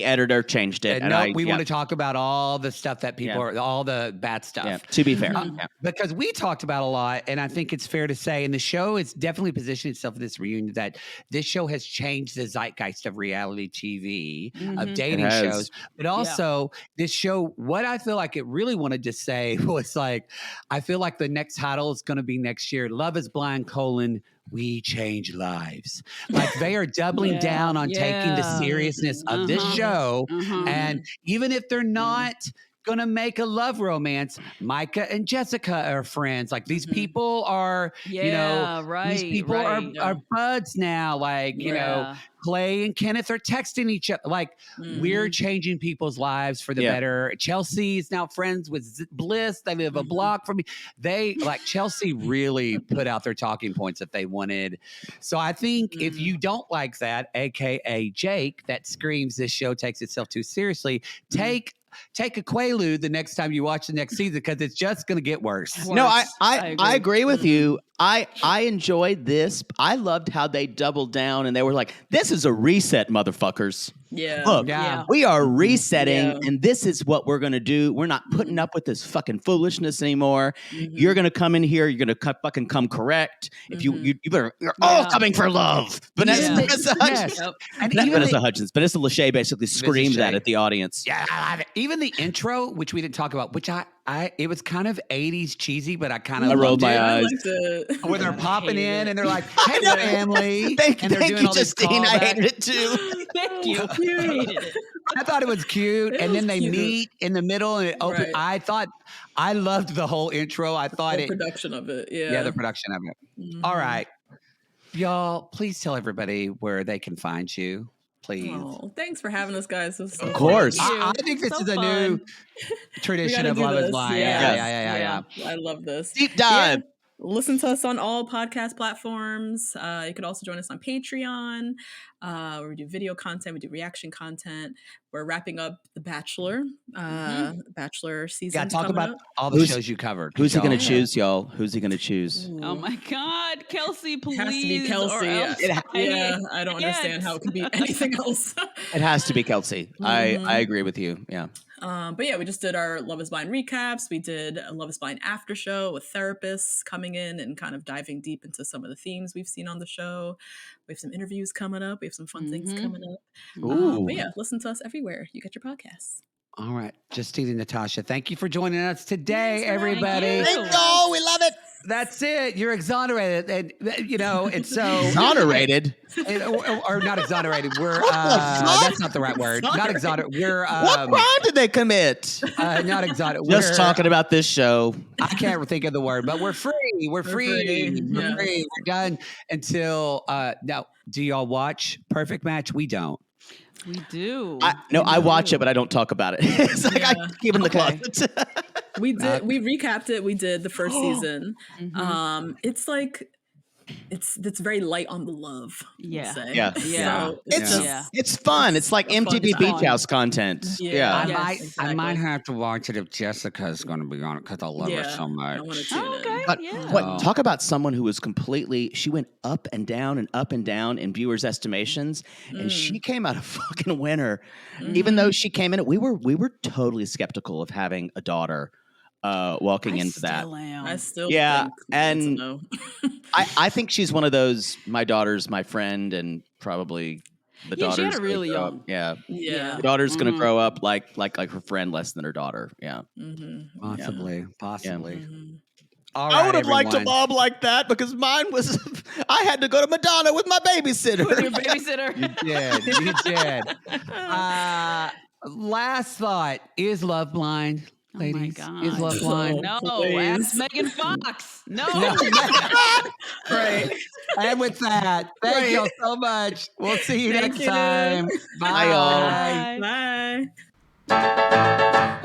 S1: editor changed it.
S2: And we want to talk about all the stuff that people are, all the bad stuff.
S1: Yeah, to be fair,
S2: because we talked about a lot, and I think it's fair to say, and the show is definitely positioned itself in this reunion that this show has changed the zeitgeist of reality TV, of dating shows, but also this show. What I feel like it really wanted to say was like, I feel like the next title is going to be next year, Love is Blind: We change lives. Like they are doubling down on taking the seriousness of this show. And even if they're not going to make a love romance, Micah and Jessica are friends. Like these people are, these people are buds now. Like, Clay and Kenneth are texting each other. Like we're changing people's lives for the better. Chelsea is now friends with Bliss. They live a block from me. Chelsea really put out their talking points that they wanted. So I think if you don't like that, AKA Jake, that screams this show takes itself too seriously, take a Quaalude the next time you watch the next season because it's just going to get worse.
S1: No, I agree with you. I enjoyed this. I loved how they doubled down and they were like, this is a reset, motherfuckers.
S3: Yeah.
S1: Look, we are resetting and this is what we're going to do. We're not putting up with this fucking foolishness anymore. You're going to come in here. You're going to fucking come correct. If you're all coming for love. Vanessa Hudgens. And not Vanessa Hudgens. Vanessa Lachey basically screamed that at the audience.
S2: Yeah, I love it. Even the intro, which we didn't talk about, which it was kind of 80s cheesy, but I kind of
S1: rolled my eyes.
S2: Where they're popping in and they're like, hey, family.
S1: Thank you, Justine. I hated it too.
S4: Thank you. I hated it.
S2: I thought it was cute. And then they meet in the middle and it opens. I loved the whole intro. I thought
S3: the production of it. Yeah.
S2: Yeah, the production of it. All right. Y'all, please tell everybody where they can find you. Please.
S3: Oh, thanks for having us, guys. Of
S1: course.
S2: I think this is a new tradition of Love is Blind. Yeah.
S3: I love this.
S1: Deep dive.
S3: Yeah. Listen to us on all podcast platforms. You could also join us on Patreon, where we do video content, we do reaction content. We're wrapping up The Bachelor, Bachelor season.
S2: Talk about all the shows you covered.
S1: Who's he going to choose, y'all? Who's he going to choose?
S4: Ooh. Oh my God, Kelsey, please.
S3: It has to be Kelsey. I don't understand how it could be anything else.
S1: It has to be Kelsey. I agree with you. Yeah.
S3: But yeah, we just did our Love is Blind recaps. We did a Love is Blind after show with therapists coming in and kind of diving deep into some of the themes we've seen on the show. We have some interviews coming up. We have some fun things coming up. But yeah, listen to us everywhere you get your podcasts.
S2: All right, Justine and Natasha, thank you for joining us today, everybody.
S1: Thank y'all. We love it.
S2: That's it. You're exonerated, and and so
S1: Exonerated,
S2: or not exonerated. We're that's not the right word. Not exonerated. We're
S1: what crime did they commit?
S2: Not exonerated.
S1: Just talking about this show.
S2: I can't think of the word, but we're free. We're free. We're free. We're done until now. Do y'all watch Perfect Match? We don't.
S4: We do.
S1: I watch it, but I don't talk about it. It's like I keep it in the closet.
S3: We did. We recapped it. We did the first season. It's like it's very light on the love.
S1: Yeah.
S3: So
S1: it's fun. It's like MTV Beach House content.
S2: I might have to watch it if Jessica's going to be on it because I love her so much.
S3: I want to tune in.
S1: But talk about someone who was she went up and down in viewers' estimations, and she came out a fucking winner. Even though she came in, we were totally skeptical of having a daughter. Walking into that.
S3: I still
S1: think and
S3: no.
S1: I think she's one of those, my daughter's my friend, and probably the daughter's
S4: she had a really young.
S1: The daughter's gonna grow up like her friend less than her daughter.
S2: Possibly. All
S1: I would have
S2: everyone.
S1: liked a mom like that because mine was I had to go to Madonna with my babysitter.
S4: With your babysitter.
S2: You did. Last thought, is love blind? Ladies,
S4: oh my God.
S2: Is love blind?
S4: No, ask Megan Fox. No.
S3: Right.
S2: And with that, thank y'all so much. We'll see you next time.
S1: Bye, y'all.
S3: Bye.